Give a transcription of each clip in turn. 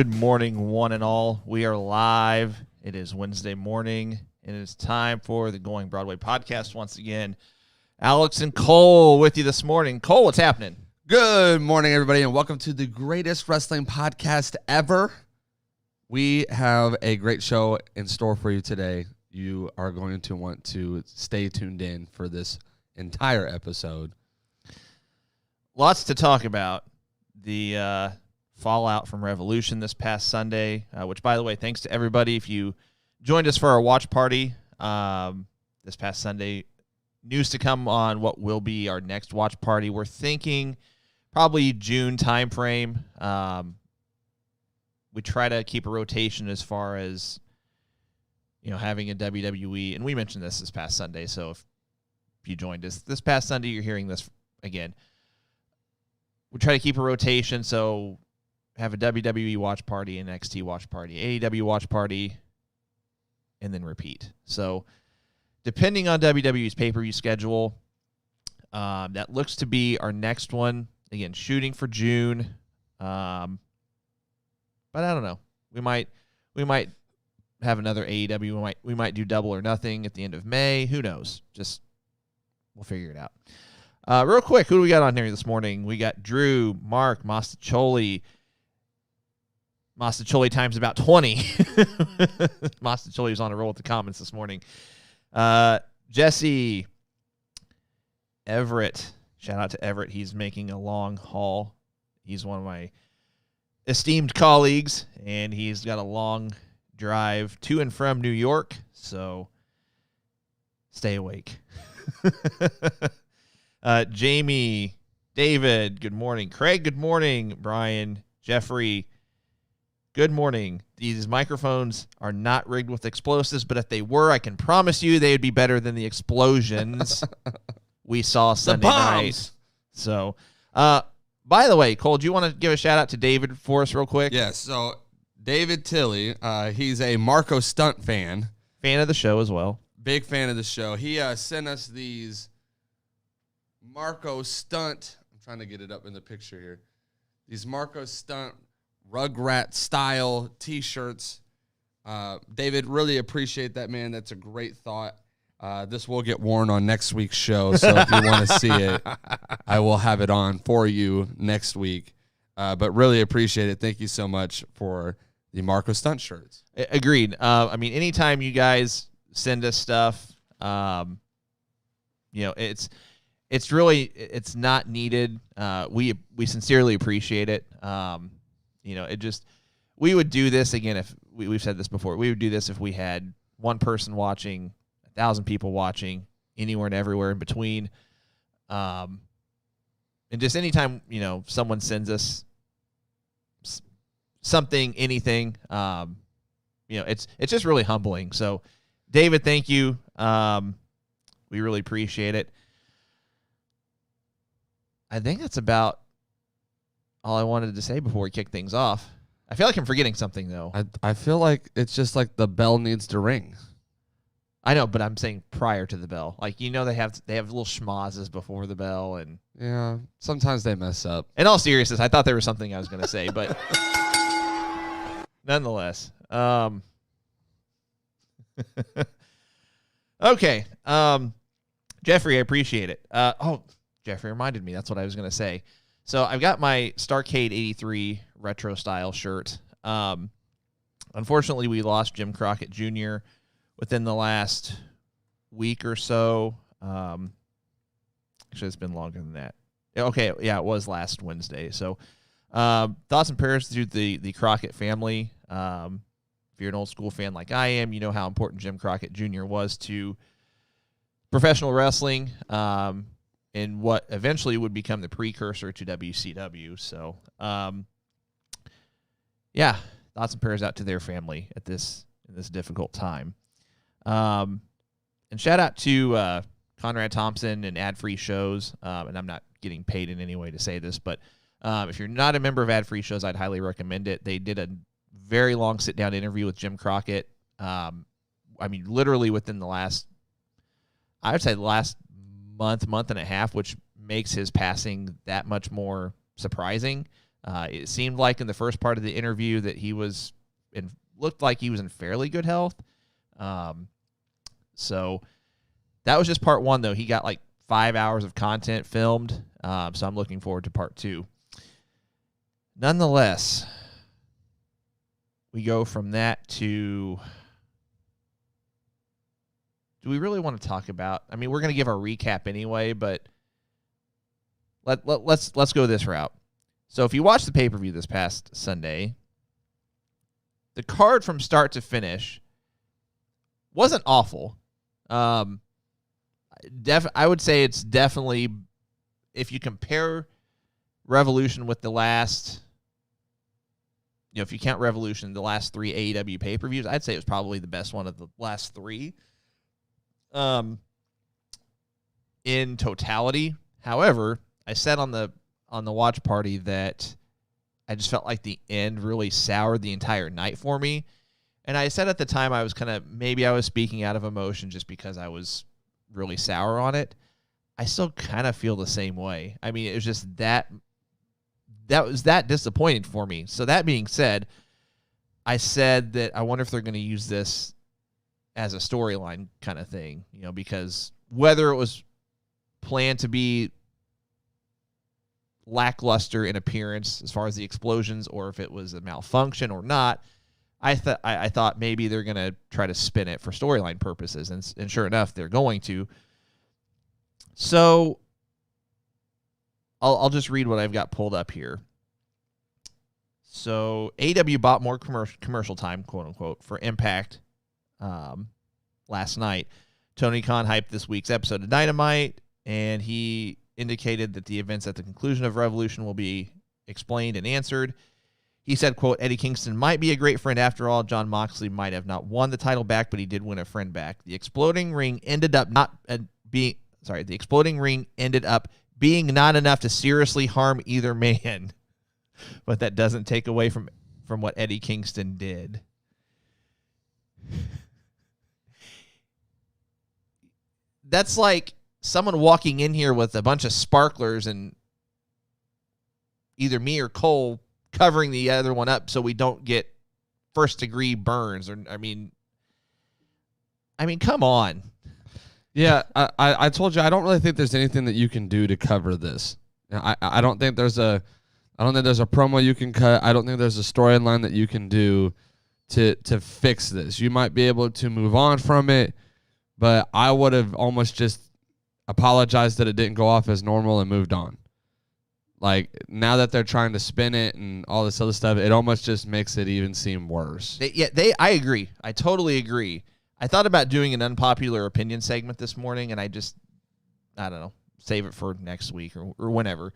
Good morning, one and all. We are live. It is Wednesday morning, and it is time for the Going Broadway podcast once again. Alex and Cole with you this morning. Cole, what's happening? Good morning, everybody, and welcome to the greatest wrestling podcast ever. We have a great show in store for you today. You are going to want to stay tuned in for this entire episode. Lots to talk about. The fallout from Revolution this past Sunday, which, by the way, thanks to everybody. If you joined us for our watch party this past Sunday, news to come on what will be our next watch party. We're thinking probably June timeframe. We try to keep a rotation as far as, having a WWE, and we mentioned this past Sunday, so if you joined us this past Sunday, you're hearing this again. We try to keep a rotation, so have a WWE watch party, an NXT watch party, AEW watch party, and then repeat. So depending on WWE's pay-per-view schedule, that looks to be our next one. Again, shooting for June. But I don't know. We might have another AEW. We might do Double or Nothing at the end of May. Who knows? We'll figure it out. Real quick, who do we got on here this morning? We got Drew, Mark, Mastacholi. Mastacholi times about 20. Mastacholi was on a roll with the comments this morning. Jesse, Everett. Shout out to Everett. He's making a long haul. He's one of my esteemed colleagues, and he's got a long drive to and from New York, so stay awake. Jamie, David, good morning. Craig, good morning. Brian, Jeffrey, good morning. These microphones are not rigged with explosives, but if they were, I can promise you they would be better than the explosions we saw Sunday night. So, by the way, Cole, do you want to give a shout out to David for us real quick? Yes, so David Tilley, he's a Marco Stunt fan. Fan of the show as well. Big fan of the show. He sent us these Marco Stunt, I'm trying to get it up in the picture here. These Marco Stunt Rugrat style t-shirts. David, really appreciate that, man. That's a great thought. This will get worn on next week's show, so if you want to see it, I will have it on for you next week. But really appreciate it. Thank you so much for the Marco Stunt shirts. Agreed. Anytime you guys send us stuff, it's not needed. We sincerely appreciate it. We would do this again if we've said this before. We would do this if we had one person watching, 1,000 people watching, anywhere and everywhere in between. And just anytime, someone sends us something, anything, it's just really humbling. So, David, thank you. We really appreciate it. I think that's about all I wanted to say before we kick things off. I feel like I'm forgetting something, though. I feel like it's just like the bell needs to ring. I know, but I'm saying prior to the bell. Like, they have little schmozzes before the bell. And yeah, sometimes they mess up. In all seriousness, I thought there was something I was going to say, but nonetheless. Okay. Jeffrey, I appreciate it. Jeffrey reminded me. That's what I was going to say. So I've got my Starrcade 83 retro style shirt. Unfortunately, we lost Jim Crockett Jr. within the last week or so. Actually, it's been longer than that. Okay, yeah, it was last Wednesday. So thoughts and prayers to the Crockett family. If you're an old school fan like I am, you know how important Jim Crockett Jr. was to professional wrestling. And what eventually would become the precursor to WCW. So, thoughts and prayers out to their family in this difficult time. And shout out to Conrad Thompson and Ad Free Shows. And I'm not getting paid in any way to say this, but if you're not a member of Ad Free Shows, I'd highly recommend it. They did a very long sit-down interview with Jim Crockett. Literally within the last month and a half, which makes his passing that much more surprising. It seemed like in the first part of the interview that he was looked like he was in fairly good health. So that was just part 1, though. He got like 5 hours of content filmed, so I'm looking forward to part 2. Nonetheless, we go from that to, do we really want to talk about, I mean, we're going to give our recap anyway, but let's go this route. So if you watch the pay-per-view this past Sunday, the card from start to finish wasn't awful. I would say it's definitely, if you compare Revolution with the last, if you count Revolution, the last 3 AEW pay-per-views, I'd say it was probably the best one of the last 3. In totality. However, I said on the watch party that I just felt like the end really soured the entire night for me. And I said at the time I was maybe I was speaking out of emotion just because I was really sour on it. I still kind of feel the same way. I mean, it was just that was that disappointing for me. So that being said, I said that I wonder if they're going to use this as a storyline kind of thing, because whether it was planned to be lackluster in appearance as far as the explosions, or if it was a malfunction or not, I thought maybe they're going to try to spin it for storyline purposes, and sure enough, they're going to. So I'll just read what I've got pulled up here. So AEW bought more commercial time, quote unquote, for Impact last night. Tony Khan hyped this week's episode of Dynamite, and he indicated that the events at the conclusion of Revolution will be explained and answered. He said, quote, Eddie Kingston might be a great friend after all. John Moxley might have not won the title back, but he did win a friend back. The exploding ring ended up being not enough to seriously harm either man. But that doesn't take away from what Eddie Kingston did. That's like someone walking in here with a bunch of sparklers and either me or Cole covering the other one up so we don't get first-degree burns. Or I mean, come on. Yeah, I told you I don't really think there's anything that you can do to cover this. I don't think there's a promo you can cut. I don't think there's a storyline that you can do to fix this. You might be able to move on from it, but I would have almost just apologized that it didn't go off as normal and moved on. Like, now that they're trying to spin it and all this other stuff, it almost just makes it even seem worse. I agree. I totally agree. I thought about doing an unpopular opinion segment this morning, and I don't know, save it for next week or whenever.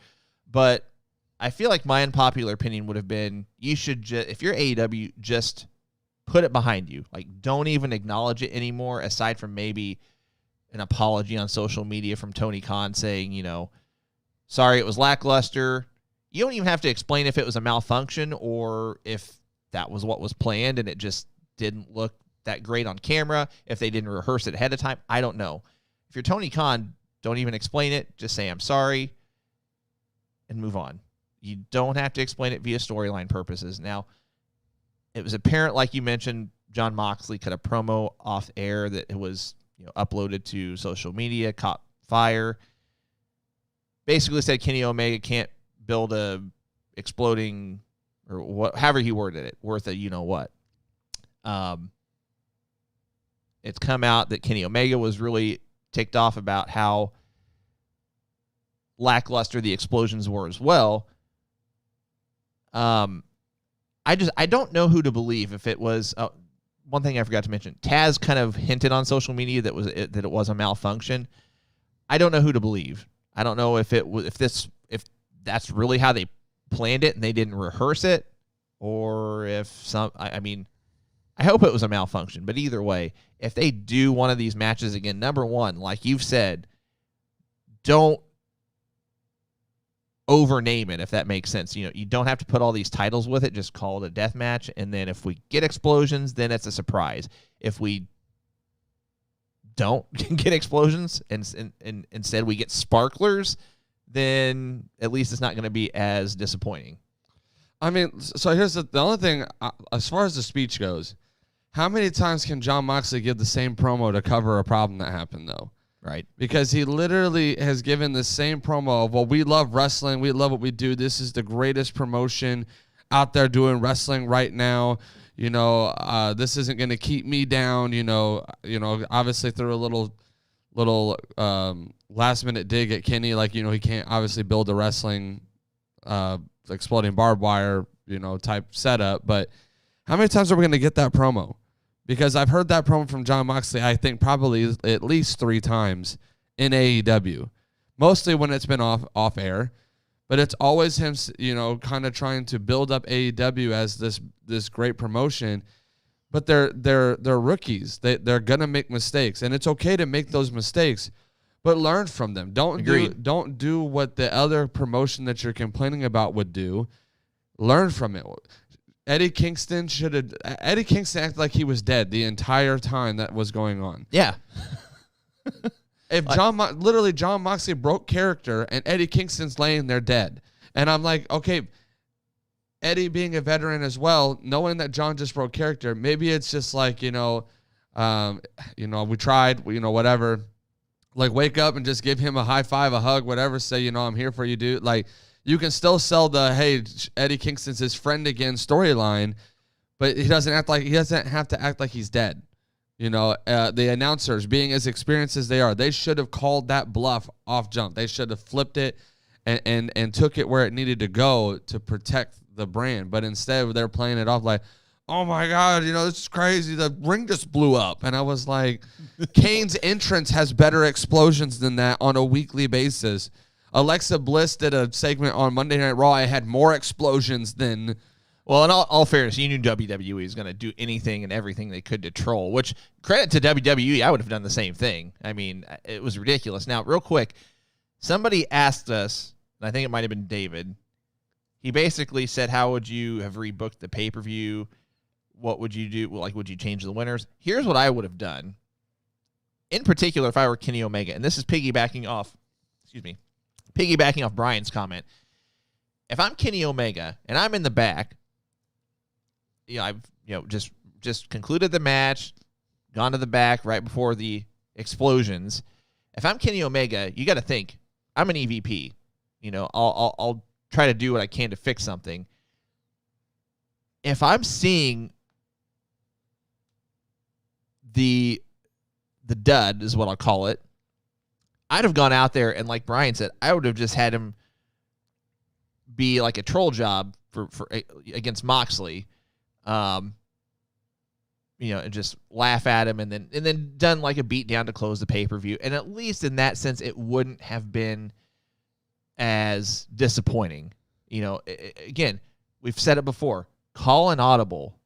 But I feel like my unpopular opinion would have been, you should if you're AEW, just put it behind you. Like, don't even acknowledge it anymore, aside from maybe an apology on social media from Tony Khan saying, sorry, it was lackluster. You don't even have to explain if it was a malfunction or if that was what was planned and it just didn't look that great on camera, if they didn't rehearse it ahead of time. I don't know. If you're Tony Khan, don't even explain it. Just say, I'm sorry, and move on. You don't have to explain it via storyline purposes. Now, it was apparent, like you mentioned, John Moxley cut a promo off air that it was uploaded to social media, caught fire. Basically said Kenny Omega can't build a exploding, or however he worded it, worth a what. It's come out that Kenny Omega was really ticked off about how lackluster the explosions were as well. I don't know who to believe. If it was one thing I forgot to mention, Taz kind of hinted on social media that it was a malfunction. I don't know who to believe. I don't know if that's really how they planned it and they didn't rehearse it, or if I hope it was a malfunction. But either way, if they do one of these matches again, number one, like you've said, don't overname it, if that makes sense. You don't have to put all these titles with it. Just call it a death match, and then if we get explosions, then it's a surprise. If we don't get explosions and instead we get sparklers, then at least it's not going to be as disappointing. I mean, so here's the only thing, as far as the speech goes, how many times can Jon Moxley give the same promo to cover a problem that happened, though? Right. Because he literally has given the same promo of, well, we love wrestling. We love what we do. This is the greatest promotion out there doing wrestling right now. You know, this isn't going to keep me down. You know, obviously threw a little last minute dig at Kenny. Like, he can't obviously build a wrestling exploding barbed wire, type setup. But how many times are we going to get that promo? Because I've heard that promo from Jon Moxley, I think probably at least 3 times in AEW. Mostly when it's been off air. But it's always him, kind of trying to build up AEW as this great promotion. But they're rookies. They're gonna make mistakes, and it's okay to make those mistakes, but learn from them. Don't do what the other promotion that you're complaining about would do. Learn from it. Eddie Kingston acted like he was dead the entire time that was going on. Yeah. If Jon Moxley broke character and Eddie Kingston's laying there dead, and I'm like, okay, Eddie being a veteran as well, knowing that Jon just broke character, maybe it's just like, we tried, whatever. Like, wake up and just give him a high five, a hug, whatever. Say, I'm here for you, dude. Like, you can still sell the, hey, Eddie Kingston's his friend again storyline, but he doesn't have to act like he's dead. The announcers, being as experienced as they are, they should have called that bluff off jump. They should have flipped it and took it where it needed to go to protect the brand. But instead, they're playing it off like, oh my God, this is crazy. The ring just blew up. And I was like, Kane's entrance has better explosions than that on a weekly basis. Alexa Bliss did a segment on Monday Night Raw. I had more explosions than... Well, in all fairness, you knew WWE was going to do anything and everything they could to troll, which, credit to WWE, I would have done the same thing. I mean, it was ridiculous. Now, real quick, somebody asked us, and I think it might have been David, he basically said, how would you have rebooked the pay-per-view? What would you do? Like, would you change the winners? Here's what I would have done. In particular, if I were Kenny Omega, and this is piggybacking off Brian's comment. If I'm Kenny Omega and I'm in the back, I've just concluded the match, gone to the back right before the explosions. If I'm Kenny Omega, you got to think I'm an EVP. I'll try to do what I can to fix something. If I'm seeing the dud is what I'll call it, I'd have gone out there and, like Brian said, I would have just had him be like a troll job for against Moxley, and just laugh at him and then done like a beat down to close the pay-per-view. And at least in that sense, it wouldn't have been as disappointing. Again, we've said it before, call an audible.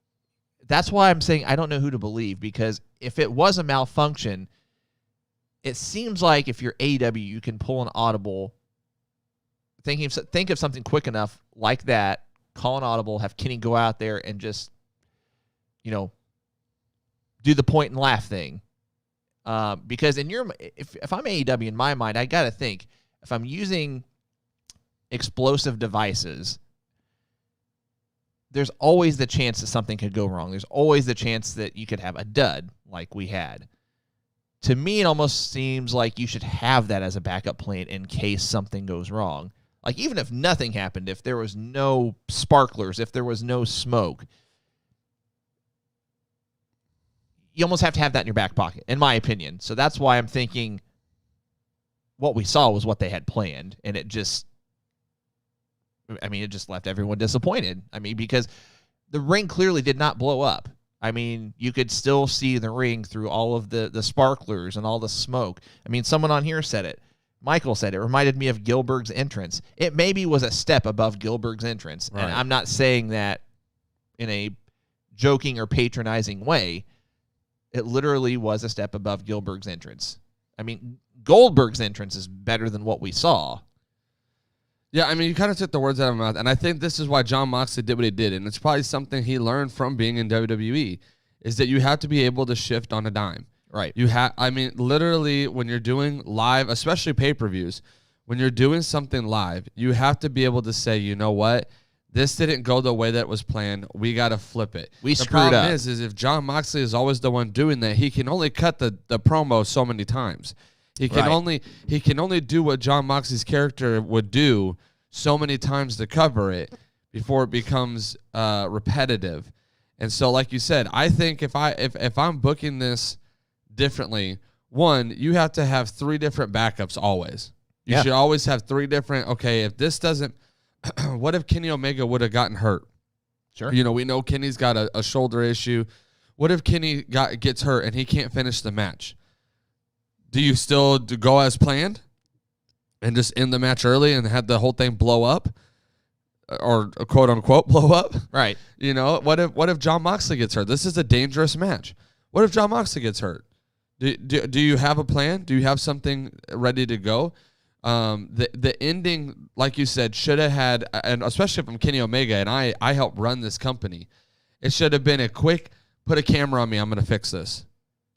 That's why I'm saying I don't know who to believe, because if it was a malfunction, it seems like if you're AEW, you can pull an audible. Think of something quick enough like that, call an audible, have Kenny go out there and just, do the point and laugh thing. Because if I'm AEW, in my mind, I got to think, if I'm using explosive devices, there's always the chance that something could go wrong. There's always the chance that you could have a dud like we had. To me, it almost seems like you should have that as a backup plan in case something goes wrong. Like, even if nothing happened, if there was no sparklers, if there was no smoke, you almost have to have that in your back pocket, in my opinion. So that's why I'm thinking what we saw was what they had planned, and it just left everyone disappointed. Because the ring clearly did not blow up. You could still see the ring through all of the sparklers and all the smoke. Someone on here said it. Michael said it reminded me of Gilbert's entrance. It maybe was a step above Gilbert's entrance. Right. And I'm not saying that in a joking or patronizing way. It literally was a step above Gilbert's entrance. Goldberg's entrance is better than what we saw. Yeah, you kind of took the words out of my mouth, and I think this is why Jon Moxley did what he did, and it's probably something he learned from being in WWE, is that you have to be able to shift on a dime. Right. Literally, when you're doing live, especially pay-per-views, when you're doing something live, you have to be able to say, you know what, this didn't go the way that was planned. We got to flip it. We the screwed problem up. is if Jon Moxley is always the one doing that, he can only cut the promo so many times. He can only do what Jon Moxley's character would do so many times to cover it before it becomes repetitive. And so, like you said, I think if I'm booking this differently, one, you have to have 3 different backups always. You should always have 3 different. Okay, if this doesn't, what if Kenny Omega would have gotten hurt? Sure. You know, we know Kenny's got a shoulder issue. What if Kenny gets hurt and he can't finish the match? Do you still go as planned and just end the match early and have the whole thing blow up, or quote unquote blow up? Right. You know, what if Jon Moxley gets hurt? This is a dangerous match. What if Jon Moxley gets hurt? Do you have a plan? Do you have something ready to go? The ending, like you said, should have had, and especially from Kenny Omega, and I helped run this company, it should have been a quick, put a camera on me, I'm going to fix this.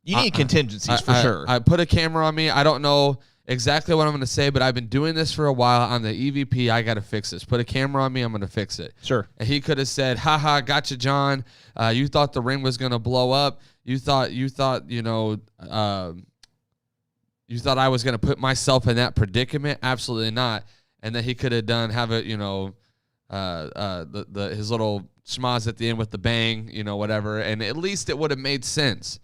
You need contingencies for sure. I put a camera on me. I don't know exactly what I'm going to say, but I've been doing this for a while. I'm the EVP. I got to fix this. Put a camera on me. I'm going to fix it. Sure. And he could have said, haha, gotcha, John. You thought the ring was going to blow up. You thought, you thought I was going to put myself in that predicament. Absolutely not. And then he could have his little schmaz at the end with the bang, whatever. And at least it would have made sense.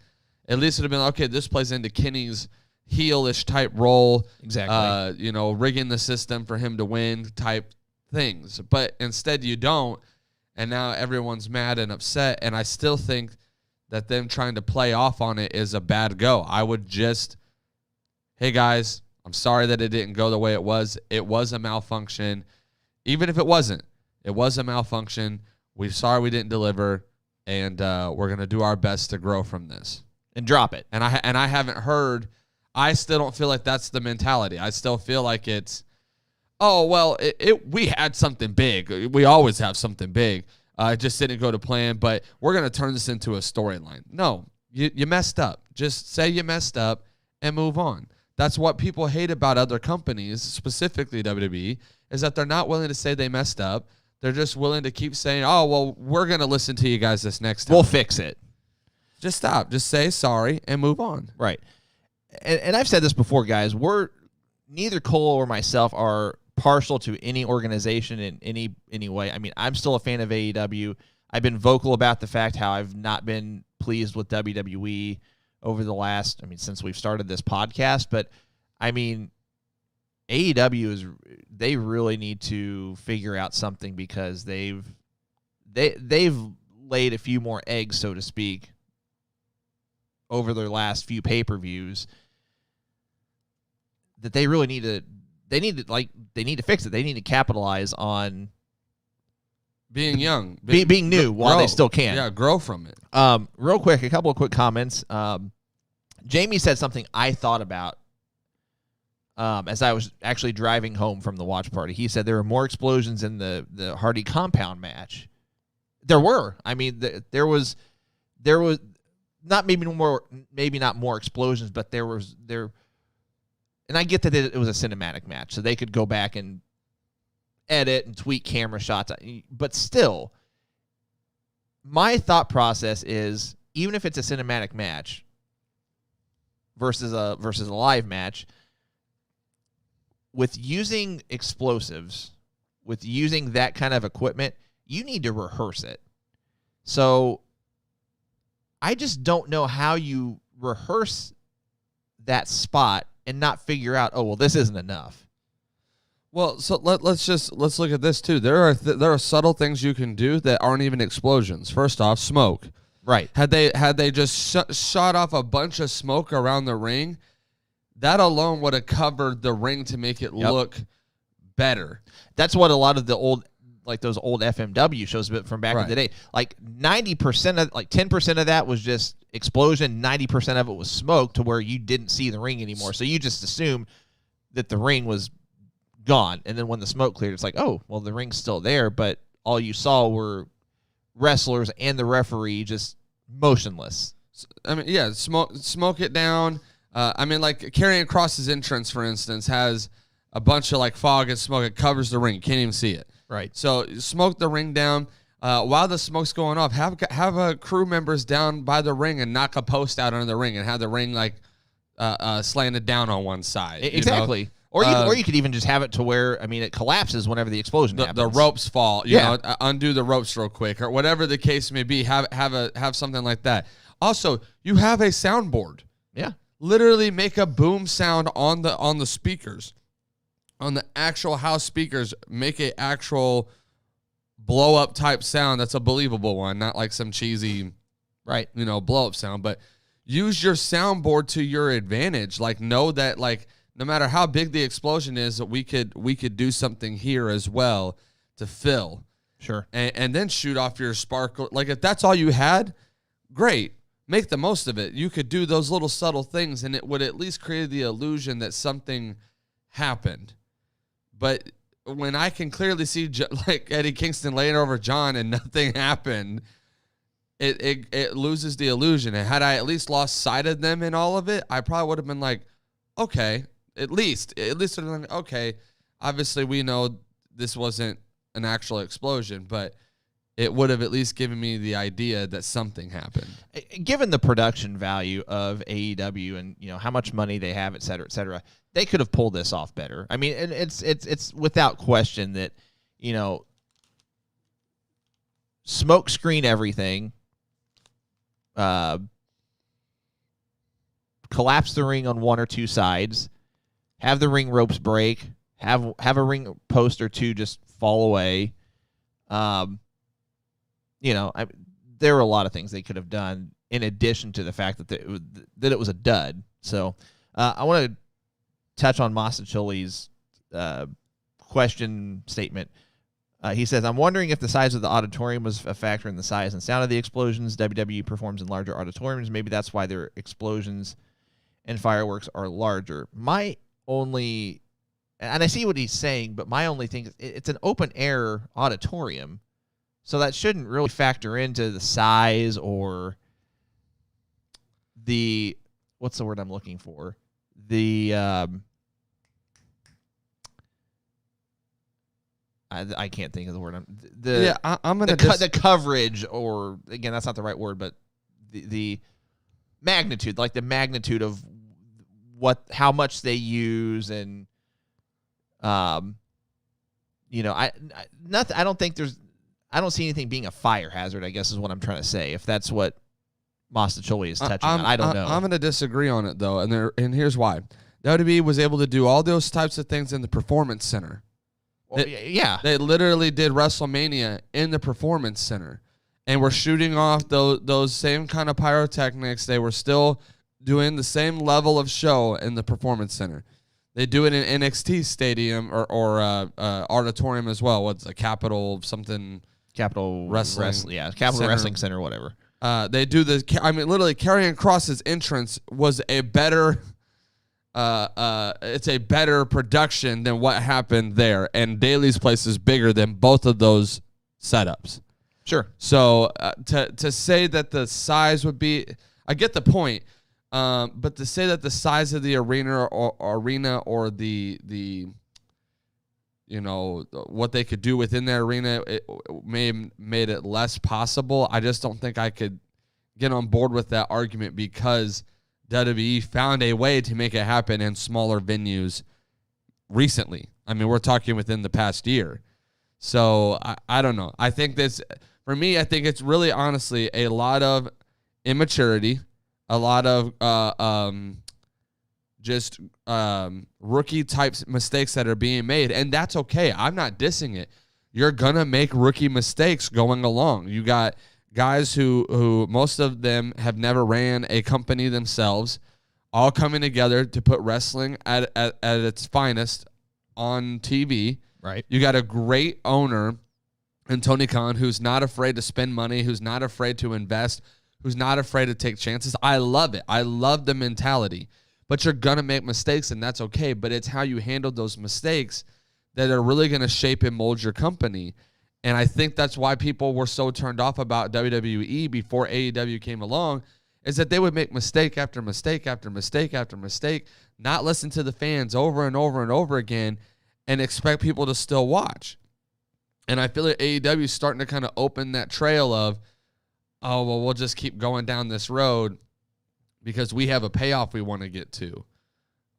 At least it would have been, okay, this plays into Kenny's heelish type role. Exactly. Rigging the system for him to win type things. But instead you don't, and now everyone's mad and upset. And I still think that them trying to play off on it is a bad go. I would just, hey guys, I'm sorry that it didn't go the way it was. It was a malfunction. Even if it wasn't, it was a malfunction. We're sorry we didn't deliver, and we're going to do our best to grow from this. And drop it. And I haven't heard, I still don't feel like that's the mentality. I still feel like it's, oh, well, we had something big. We always have something big. It just didn't go to plan, but we're going to turn this into a storyline. No, you messed up. Just say you messed up and move on. That's what people hate about other companies, specifically WWE, is that they're not willing to say they messed up. They're just willing to keep saying, oh, well, we're going to listen to you guys this next time. We'll fix it. Just stop. Just say sorry and move on. Right. And I've said this before, guys. Neither Cole or myself are partial to any organization in any way. I mean, I'm still a fan of AEW. I've been vocal about the fact how I've not been pleased with WWE over the last, since we've started this podcast. But, AEW they really need to figure out something, because they've laid a few more eggs, so to speak, over their last few pay-per-views, that they really need to fix it. They need to capitalize on being young, being new while they still can. Yeah, grow from it. Real quick, a couple of quick comments. Jamie said something I thought about as I was actually driving home from the watch party. He said there were more explosions in the Hardy compound match. There were. There was not maybe not more explosions, but there. And I get that it was a cinematic match, so they could go back and edit and tweak camera shots. But still, my thought process is, even if it's a cinematic match versus a live match, with using explosives, with using that kind of equipment, you need to rehearse it. So I just don't know how you rehearse that spot and not figure out, oh, well, this isn't enough. Well, so let's look at this too. There are subtle things you can do that aren't even explosions. First off, smoke. Right. Had they just shot off a bunch of smoke around the ring, that alone would have covered the ring to make it look better. That's what a lot of the old, like those old FMW shows from back in the day, like 90% of, like 10% of that was just explosion, 90% of it was smoke, to where you didn't see the ring anymore. So you just assume that the ring was gone. And then when the smoke cleared, it's like, oh, well, the ring's still there, but all you saw were wrestlers and the referee just motionless. Smoke it down. Like Karrion Kross's entrance, for instance, has a bunch of like fog and smoke. It covers the ring. You can't even see it. Right. So smoke the ring down. While the smoke's going off, have crew members down by the ring and knock a post out under the ring and have the ring like slanted down on one side. Exactly. You know? Or you could even just have it to where, I mean, it collapses whenever the explosion happens. The ropes fall. You know, undo the ropes real quick, or whatever the case may be. Have something like that. Also, you have a soundboard. Yeah. Literally make a boom sound on the speakers, on the actual house speakers. Make a actual blow up type sound that's a believable one, not like some cheesy, right? Blow up sound. But use your soundboard to your advantage. Like, know that, like, no matter how big the explosion is, we could do something here as well to fill. Sure. And then shoot off your sparkle. Like, if that's all you had, great. Make the most of it. You could do those little subtle things, and it would at least create the illusion that something happened. But when I can clearly see like Eddie Kingston laying over John and nothing happened, it loses the illusion. And had I at least lost sight of them in all of it, I probably would have been like, okay. At least okay, obviously we know this wasn't an actual explosion, but it would have at least given me the idea that something happened. Given the production value of AEW and how much money they have, et cetera, they could have pulled this off better. I mean, it's without question that smoke screen everything, collapse the ring on one or two sides. Have the ring ropes break. Have a ring post or two just fall away. There were a lot of things they could have done in addition to the fact that it was a dud. So I want to touch on Masachuli's question statement. He says, I'm wondering if the size of the auditorium was a factor in the size and sound of the explosions. WWE performs in larger auditoriums. Maybe that's why their explosions and fireworks are larger. And I see what he's saying, but my only thing is it's an open air auditorium, so that shouldn't really factor into the size or what's the word I'm looking for? I can't think of the word. I'm gonna the coverage, or again, that's not the right word, but the magnitude, like the magnitude of how much they use, and I don't see anything being a fire hazard, I guess is what I'm trying to say. If that's what Masacholi is touching on, I don't know. I'm going to disagree on it though, and here's why. WWE was able to do all those types of things in the Performance Center. They literally did WrestleMania in the Performance Center, and were shooting off those same kind of pyrotechnics. They were still doing the same level of show in the Performance Center. They do it in NXT Stadium or auditorium as well. What's a Capital Wrestling Capital Center. Wrestling Center, whatever. They do literally Karrion Kross's entrance was a better it's a better production than what happened there, and Daly's place is bigger than both of those setups. Sure. So to say that the size would be, I get the point, but to say that the size of the arena or the what they could do within their arena, it may have made it less possible. I just don't think I could get on board with that argument, because WWE found a way to make it happen in smaller venues recently. I mean, we're talking within the past year. So I don't know. I think for me, I think it's really honestly a lot of immaturity, a lot of just rookie type mistakes that are being made, and that's okay. I'm not dissing it. You're gonna make rookie mistakes going along. You got guys who most of them have never ran a company themselves, all coming together to put wrestling at its finest on TV. Right. You got a great owner in Tony Khan, who's not afraid to spend money, who's not afraid to invest, who's not afraid to take chances. I love it. I love the mentality. But you're going to make mistakes, and that's okay. But it's how you handle those mistakes that are really going to shape and mold your company. And I think that's why people were so turned off about WWE before AEW came along, is that they would make mistake after mistake after mistake after mistake, not listen to the fans over and over and over again, and expect people to still watch. And I feel like AEW is starting to kind of open that trail of, oh, well, we'll just keep going down this road because we have a payoff we want to get to.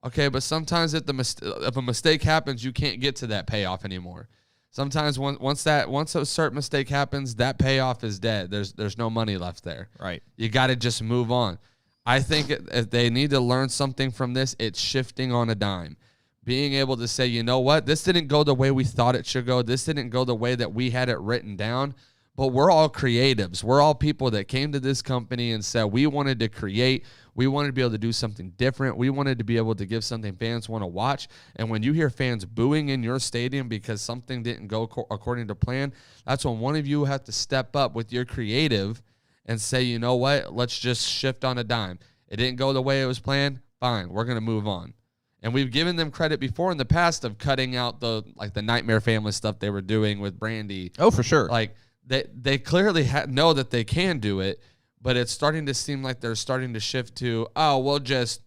Okay, but sometimes if a mistake happens, you can't get to that payoff anymore. Sometimes once a certain mistake happens, that payoff is dead. There's no money left there. Right. You got to just move on. I think if they need to learn something from this, it's shifting on a dime. Being able to say, you know what, this didn't go the way we thought it should go. This didn't go the way that we had it written down. But we're all creatives. We're all people that came to this company and said we wanted to create. We wanted to be able to do something different. We wanted to be able to give something fans want to watch. And when you hear fans booing in your stadium because something didn't go according to plan, that's when one of you have to step up with your creative and say, you know what, let's just shift on a dime. It didn't go the way it was planned. Fine, we're going to move on. And we've given them credit before in the past of cutting out the Nightmare Family stuff they were doing with Brandy. Oh, for sure. Like, They clearly know that they can do it, but it's starting to seem like they're starting to shift to, we'll just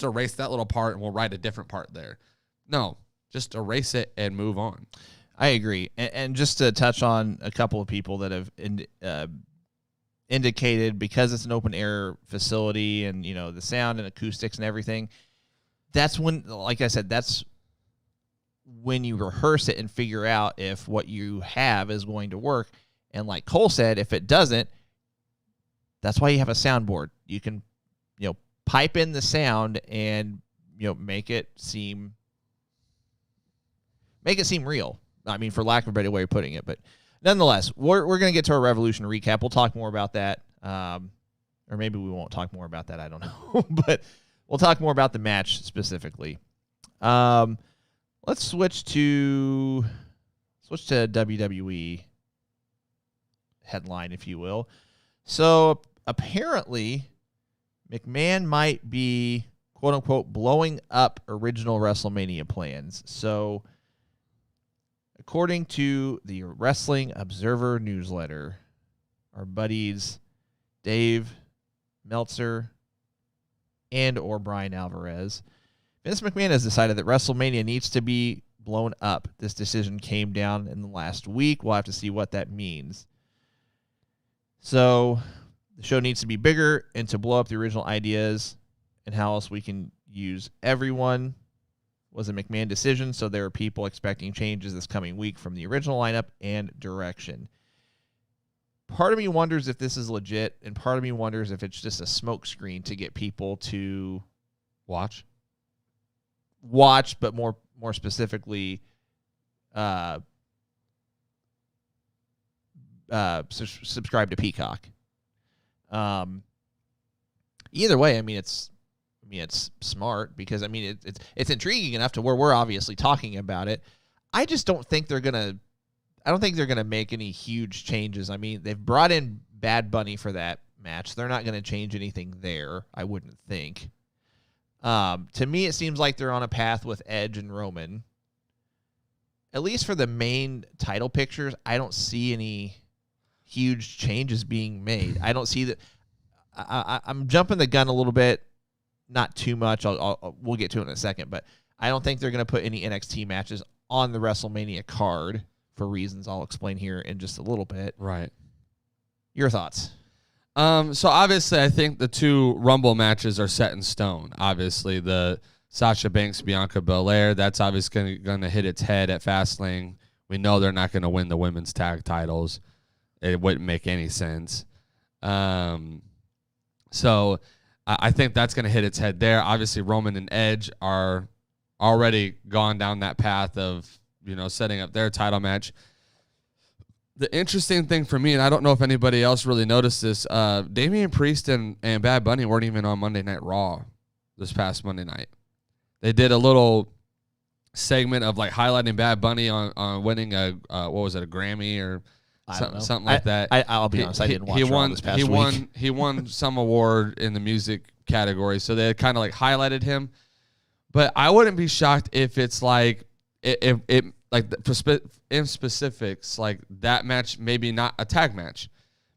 erase that little part and we'll write a different part there. No, just erase it and move on. I agree. And just to touch on a couple of people that have indicated, because it's an open air facility and, you know, the sound and acoustics and everything, that's when, like I said, that's when you rehearse it and figure out if what you have is going to work. And like Cole said, if it doesn't, that's why you have a soundboard. You can, you know, pipe in the sound and, you know, make it seem real. I mean, for lack of a better way of putting it, but nonetheless, we're going to get to our Revolution recap. We'll talk more about that. Or maybe we won't talk more about that. I don't know, but we'll talk more about the match specifically. Let's switch to WWE headline, if you will. So apparently, McMahon might be, quote unquote, blowing up original WrestleMania plans. So according to the Wrestling Observer newsletter, our buddies Dave Meltzer and or Brian Alvarez, Vince McMahon has decided that WrestleMania needs to be blown up. This decision came down in the last week. We'll have to see what that means. So the show needs to be bigger and to blow up the original ideas and how else we can use everyone was a McMahon decision. So there are people expecting changes this coming week from the original lineup and direction. Part of me wonders if this is legit, and part of me wonders if it's just a smokescreen to get people to watch, but more specifically, subscribe to Peacock. Either way, I mean it's smart because I mean it's intriguing enough to where we're obviously talking about it. I just don't think they're gonna make any huge changes. I mean, they've brought in Bad Bunny for that match. They're not gonna change anything there, I wouldn't think. To me, it seems like they're on a path with Edge and Roman. At least for the main title pictures, I don't see any huge changes being made. I don't see that. I'm jumping the gun a little bit, not too much. We'll get to it in a second, but I don't think they're going to put any NXT matches on the WrestleMania card for reasons I'll explain here in just a little bit. Right. Your thoughts? So obviously, I think the two Rumble matches are set in stone. Obviously, the Sasha Banks, Bianca Belair, that's obviously going to hit its head at Fastlane. We know they're not going to win the women's tag titles. It wouldn't make any sense. So I think that's going to hit its head there. Obviously, Roman and Edge are already gone down that path of, you know, setting up their title match. The interesting thing for me, and I don't know if anybody else really noticed this, Damian Priest and Bad Bunny weren't even on Monday Night Raw this past Monday night. They did a little segment of like highlighting Bad Bunny on winning a Grammy or something like that. I'll be honest, I didn't watch Raw this past week. He won some award in the music category, so they kind of like highlighted him. But I wouldn't be shocked if it's like in specifics, like that match, maybe not a tag match.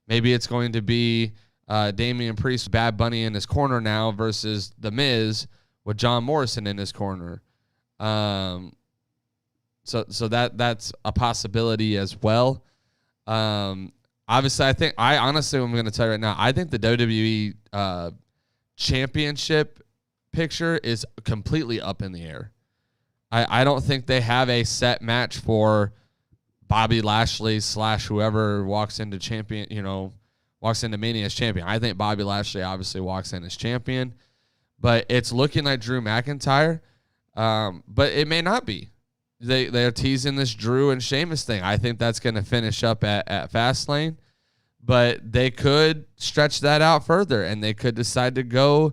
Maybe it's going to be Damian Priest, Bad Bunny in his corner now versus The Miz with John Morrison in his corner. So that's a possibility as well. Obviously, I'm going to tell you right now, I think the WWE championship picture is completely up in the air. I don't think they have a set match for Bobby Lashley / whoever walks into Mania as champion. I think Bobby Lashley obviously walks in as champion, but it's looking like Drew McIntyre. But it may not be. They're teasing this Drew and Sheamus thing. I think that's going to finish up at Fastlane, but they could stretch that out further, and they could decide to go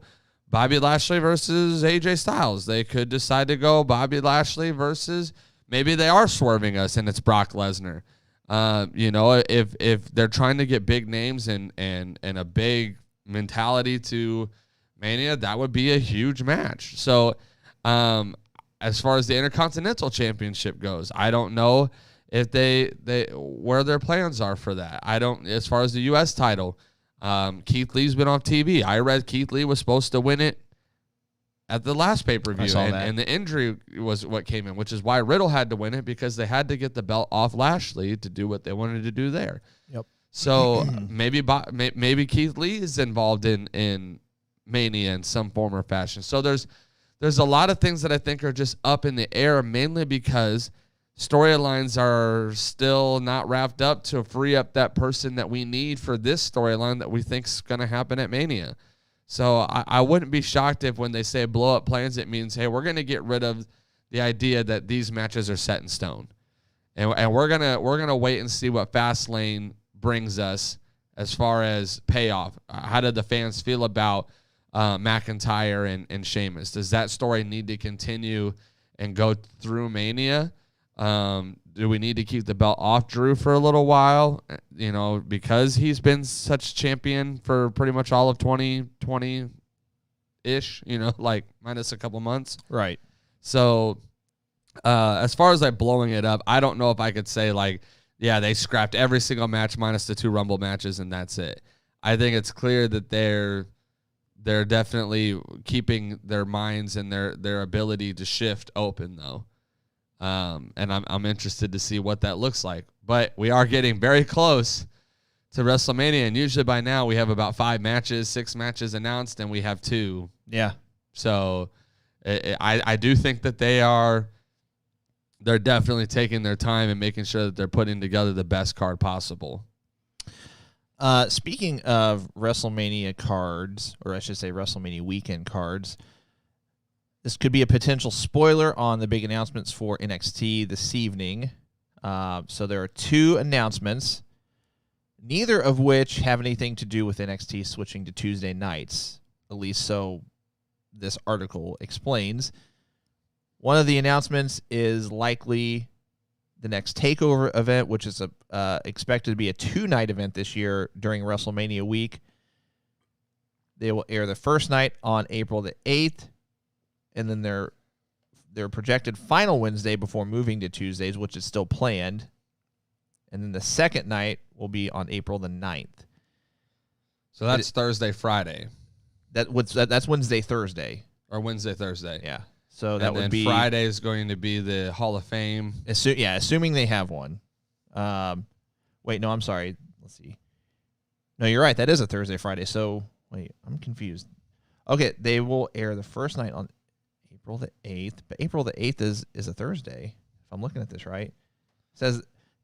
Bobby Lashley versus AJ Styles. They could decide to go Bobby Lashley versus, maybe they are swerving us and it's Brock Lesnar. If they're trying to get big names and a big mentality to Mania, that would be a huge match. So, as far as the Intercontinental Championship goes, I don't know if they where their plans are for that. As far as the U.S. title, Keith Lee's been on TV. I read Keith Lee was supposed to win it at the last pay-per-view, and the injury was what came in, which is why Riddle had to win it, because they had to get the belt off Lashley to do what they wanted to do there. Yep. So maybe Keith Lee is involved in Mania in some form or fashion. So there's a lot of things that I think are just up in the air, mainly because storylines are still not wrapped up to free up that person that we need for this storyline that we think is going to happen at Mania. So I wouldn't be shocked if when they say blow up plans, it means, hey, we're going to get rid of the idea that these matches are set in stone. And we're gonna wait and see what Fastlane brings us as far as payoff. How did the fans feel about McIntyre and Sheamus? Does that story need to continue and go through Mania? Do we need to keep the belt off Drew for a little while? Because he's been such champion for pretty much all of 2020-ish, like minus a couple months. Right. So as far as like blowing it up, I don't know if I could say like, yeah, they scrapped every single match minus the 2 Rumble matches and that's it. I think it's clear that they're definitely keeping their minds and their ability to shift open though. And I'm interested to see what that looks like. But we are getting very close to WrestleMania, and usually by now we have about 6 matches announced, and we have 2. Yeah. So I do think that they're definitely taking their time and making sure that they're putting together the best card possible. Speaking of WrestleMania cards, or I should say WrestleMania weekend cards, this could be a potential spoiler on the big announcements for NXT this evening. So there are 2 announcements, neither of which have anything to do with NXT switching to Tuesday nights, at least so this article explains. One of the announcements is likely the next TakeOver event, which is expected to be a 2-night event this year during WrestleMania week. They will air the first night on April the 8th, and then their projected final Wednesday before moving to Tuesdays, which is still planned. And then the second night will be on April the 9th. So that's Thursday, Friday. That's Wednesday, Thursday. Or Wednesday, Thursday. Yeah. So that would be Friday is going to be the Hall of Fame. Assuming they have one. Wait, no, I'm sorry. Let's see. No, you're right. That is a Thursday, Friday. So wait, I'm confused. Okay, they will air the first night on April the 8th, but April the 8th is a Thursday, if I'm looking at this right.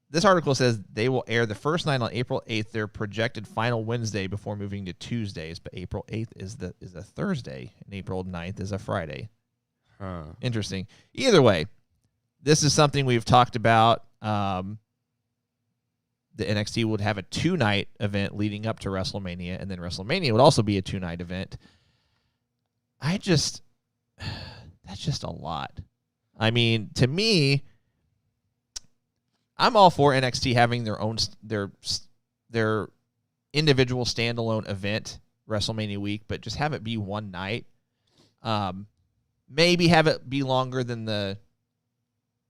This article says they will air the first night on April 8th, their projected final Wednesday before moving to Tuesdays, but April 8th is a Thursday, and April 9th is a Friday. Huh. Interesting. Either way, this is something we've talked about. The NXT would have a 2-night event leading up to WrestleMania, and then WrestleMania would also be a 2-night event. That's just a lot. I mean, to me, I'm all for NXT having their own their individual standalone event WrestleMania week, but just have it be one night. Maybe have it be longer than the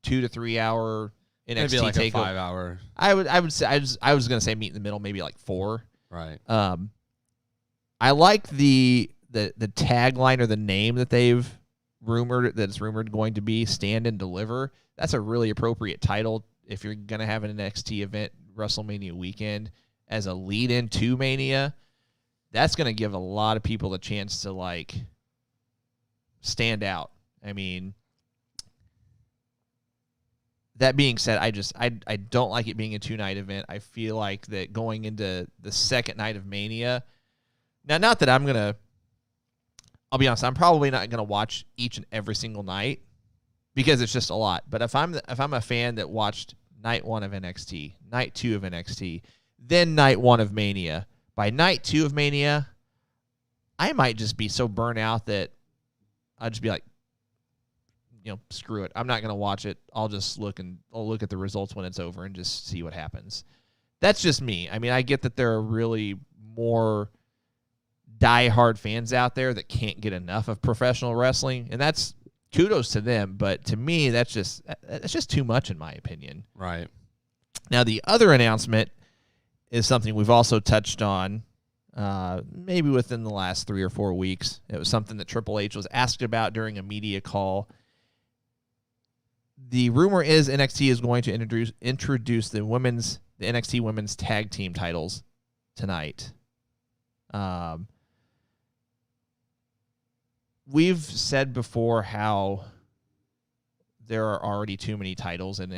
2 to 3 hour NXT maybe like takeover. A 5 hour. I would say I was gonna say meet in the middle, maybe like 4. Right. I like the tagline or the name that they've that's rumored going to be Stand and Deliver. That's a really appropriate title if you're going to have an NXT event WrestleMania weekend as a lead-in to Mania. That's going to give a lot of people a chance to, like, stand out. I mean, that being said, I don't like it being a 2-night event. I feel like that going into the second night of Mania. Now, not that I'll be honest, I'm probably not going to watch each and every single night because it's just a lot. But if I'm a fan that watched night 1 of NXT, night 2 of NXT, then night 1 of Mania, by night 2 of Mania, I might just be so burnt out that I'll just be like, screw it. I'm not going to watch it. I'll look at the results when it's over and just see what happens. That's just me. I mean, I get that there are really more diehard fans out there that can't get enough of professional wrestling, and that's kudos to them. But to me, that's just too much, in my opinion. Right. Now, the other announcement is something we've also touched on, maybe within the last 3 or 4 weeks. It was something that Triple H was asked about during a media call. The rumor is NXT is going to introduce the NXT women's tag team titles tonight. We've said before how there are already too many titles in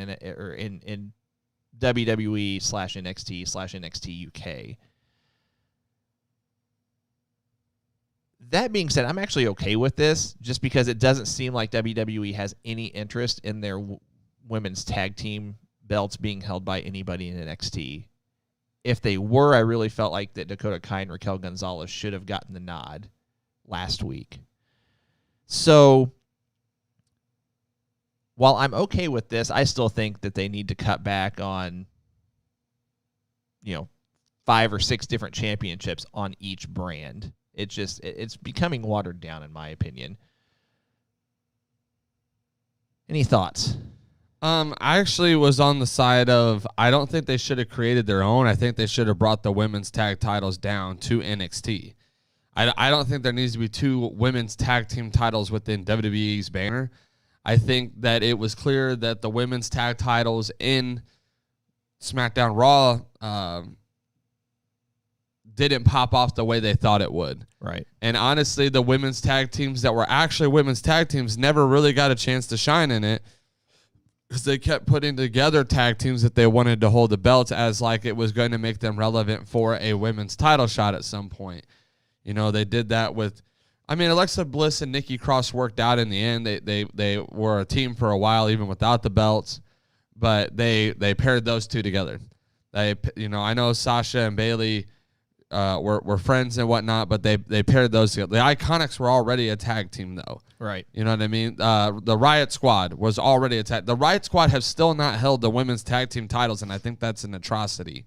WWE/NXT/NXT UK. That being said, I'm actually okay with this just because it doesn't seem like WWE has any interest in their women's tag team belts being held by anybody in NXT. If they were, I really felt like that Dakota Kai and Raquel Gonzalez should have gotten the nod last week. So while I'm okay with this, I still think that they need to cut back on, 5 or 6 different championships on each brand. It's becoming watered down, in my opinion. Any thoughts? I actually was on the side of I don't think they should have created their own. I think they should have brought the women's tag titles down to NXT. I don't think there needs to be 2 women's tag team titles within WWE's banner. I think that it was clear that the women's tag titles in SmackDown Raw didn't pop off the way they thought it would. Right. And honestly, the women's tag teams that were actually women's tag teams never really got a chance to shine in it because they kept putting together tag teams that they wanted to hold the belts as like it was going to make them relevant for a women's title shot at some point. They did that with, Alexa Bliss and Nikki Cross worked out in the end. They were a team for a while, even without the belts, but they paired those 2 together. I know Sasha and Bayley were friends and whatnot, but they paired those together. The Iconics were already a tag team, though. Right. You know what I mean? The Riot Squad was already a tag. The Riot Squad have still not held the women's tag team titles, and I think that's an atrocity.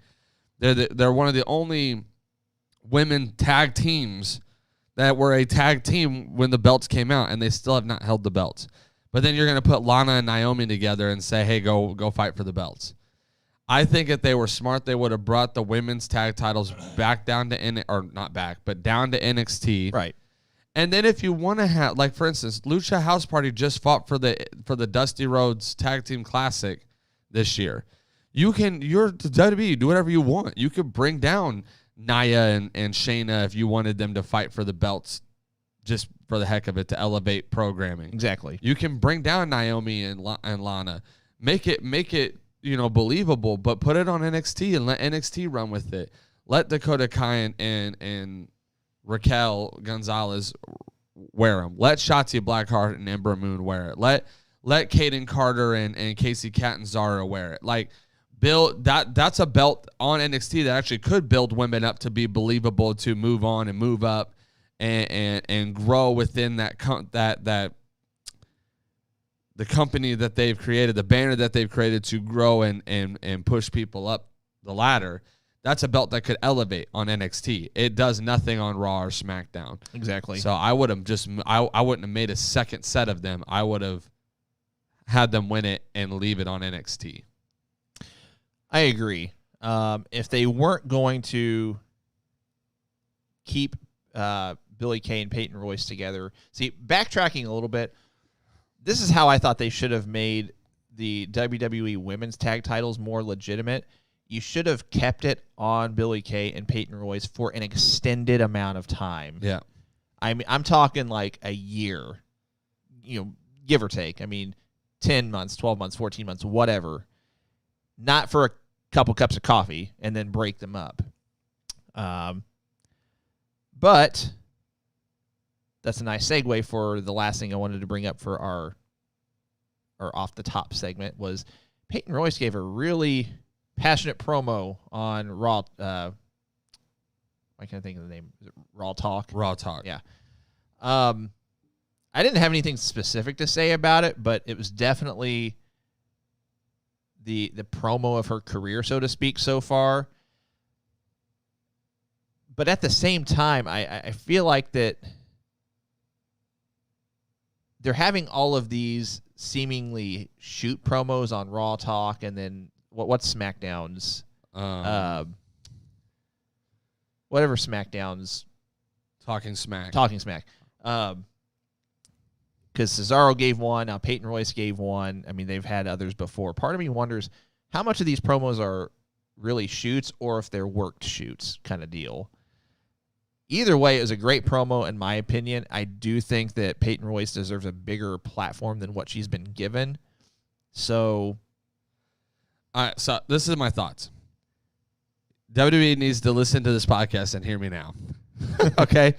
They're one of the only women tag teams that were a tag team when the belts came out, and they still have not held the belts. But then you're going to put Lana and Naomi together and say, hey, go fight for the belts. I think if they were smart, they would have brought the women's tag titles back down to down to NXT. Right. And then if you want to have, like, for instance, Lucha House Party just fought for the Dusty Rhodes Tag Team Classic this year. You're the WWE, do whatever you want. You could bring down Nia and Shayna if you wanted them to fight for the belts just for the heck of it to elevate programming. Exactly. You can bring down Naomi and Lana. Make it believable, but put it on NXT and let NXT run with it. Let Dakota Kai and Raquel Gonzalez wear them. Let Shotzi Blackheart and Ember Moon wear it. Let Kaden Carter and Casey Catanzaro wear it. Like, build that's a belt on NXT that actually could build women up to be believable, to move on and move up and grow within the company that they've created, the banner that they've created to grow and push people up the ladder. That's a belt that could elevate on NXT. It does nothing on Raw or SmackDown. Exactly. So I would have I wouldn't have made a second set of them. I would have had them win it and leave it on NXT. I agree. If they weren't going to keep Billie Kay and Peyton Royce together, see, backtracking a little bit, this is how I thought they should have made the WWE women's tag titles more legitimate. You should have kept it on Billie Kay and Peyton Royce for an extended amount of time. Yeah. I mean, I'm talking like a year, give or take. I mean, 10 months, 12 months, 14 months, whatever. Not for a couple cups of coffee and then break them up. But that's a nice segue for the last thing I wanted to bring up for our off the top segment was Peyton Royce gave a really passionate promo on Raw. I can't think of the name. Is it Raw Talk? Raw Talk. Yeah. I didn't have anything specific to say about it, but it was definitely the promo of her career, so to speak, so far. But at the same time, I feel like that they're having all of these seemingly shoot promos on Raw Talk, and then what's SmackDown's whatever SmackDown's Talking Smack. Because Cesaro gave one, now Peyton Royce gave one. I mean, they've had others before. Part of me wonders how much of these promos are really shoots or if they're worked shoots kind of deal. Either way, it was a great promo, in my opinion. I do think that Peyton Royce deserves a bigger platform than what she's been given. So, all right, so this is my thoughts. WWE needs to listen to this podcast and hear me now. Okay?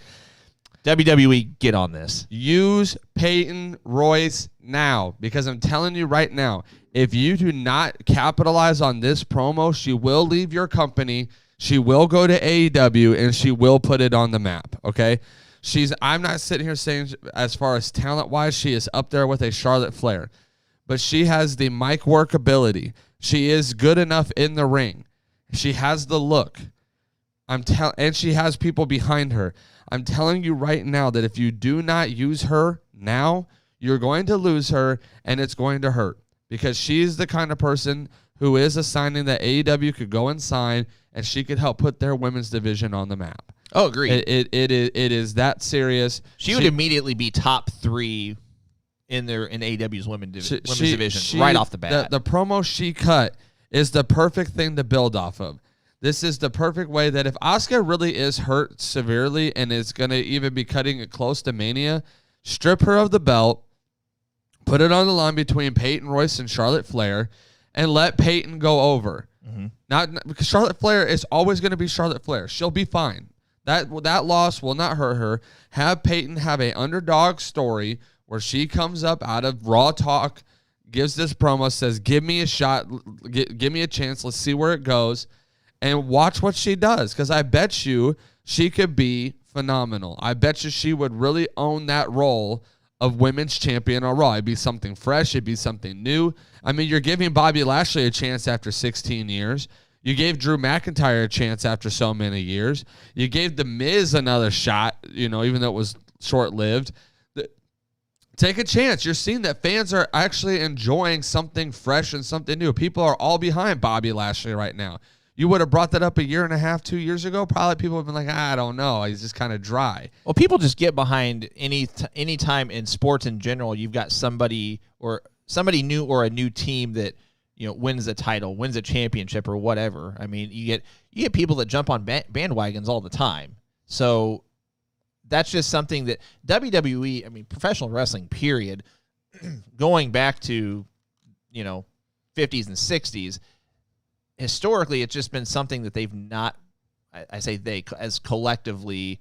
WWE, get on this. Use Peyton Royce now, because I'm telling you right now, if you do not capitalize on this promo, she will leave your company. She will go to AEW, and she will put it on the map, okay? I'm not sitting here saying as far as talent-wise, she is up there with a Charlotte Flair, but she has the mic work ability. She is good enough in the ring. She has the look. And she has people behind her. I'm telling you right now that if you do not use her now, you're going to lose her, and it's going to hurt, because she's the kind of person who is a signing that AEW could go and sign, and she could help put their women's division on the map. Oh, agreed. It is that serious. She would immediately be top 3 in AEW's women's division right off the bat. The promo she cut is the perfect thing to build off of. This is the perfect way that if Asuka really is hurt severely and is going to even be cutting it close to Mania, strip her of the belt, put it on the line between Peyton Royce and Charlotte Flair, and let Peyton go over. Mm-hmm. Not because Charlotte Flair is always going to be Charlotte Flair. She'll be fine. That loss will not hurt her. Have Peyton have a underdog story where she comes up out of Raw Talk, gives this promo, says, "Give me a shot, give me a chance. Let's see where it goes." And watch what she does, because I bet you she could be phenomenal. I bet you she would really own that role of women's champion on Raw. It'd be something fresh. It'd be something new. I mean, you're giving Bobby Lashley a chance after 16 years. You gave Drew McIntyre a chance after so many years. You gave The Miz another shot, even though it was short-lived. Take a chance. You're seeing that fans are actually enjoying something fresh and something new. People are all behind Bobby Lashley right now. You would have brought that up a year and a half, 2 years ago, probably people would have been like, I don't know. He's just kind of dry. Well, people just get behind any time in sports in general. You've got somebody new or a new team that wins a title, wins a championship, or whatever. I mean, you get people that jump on bandwagons all the time. So that's just something that WWE, I mean, professional wrestling, period, going back to 50s and 60s. Historically, it's just been something that they've not, I say they, as collectively,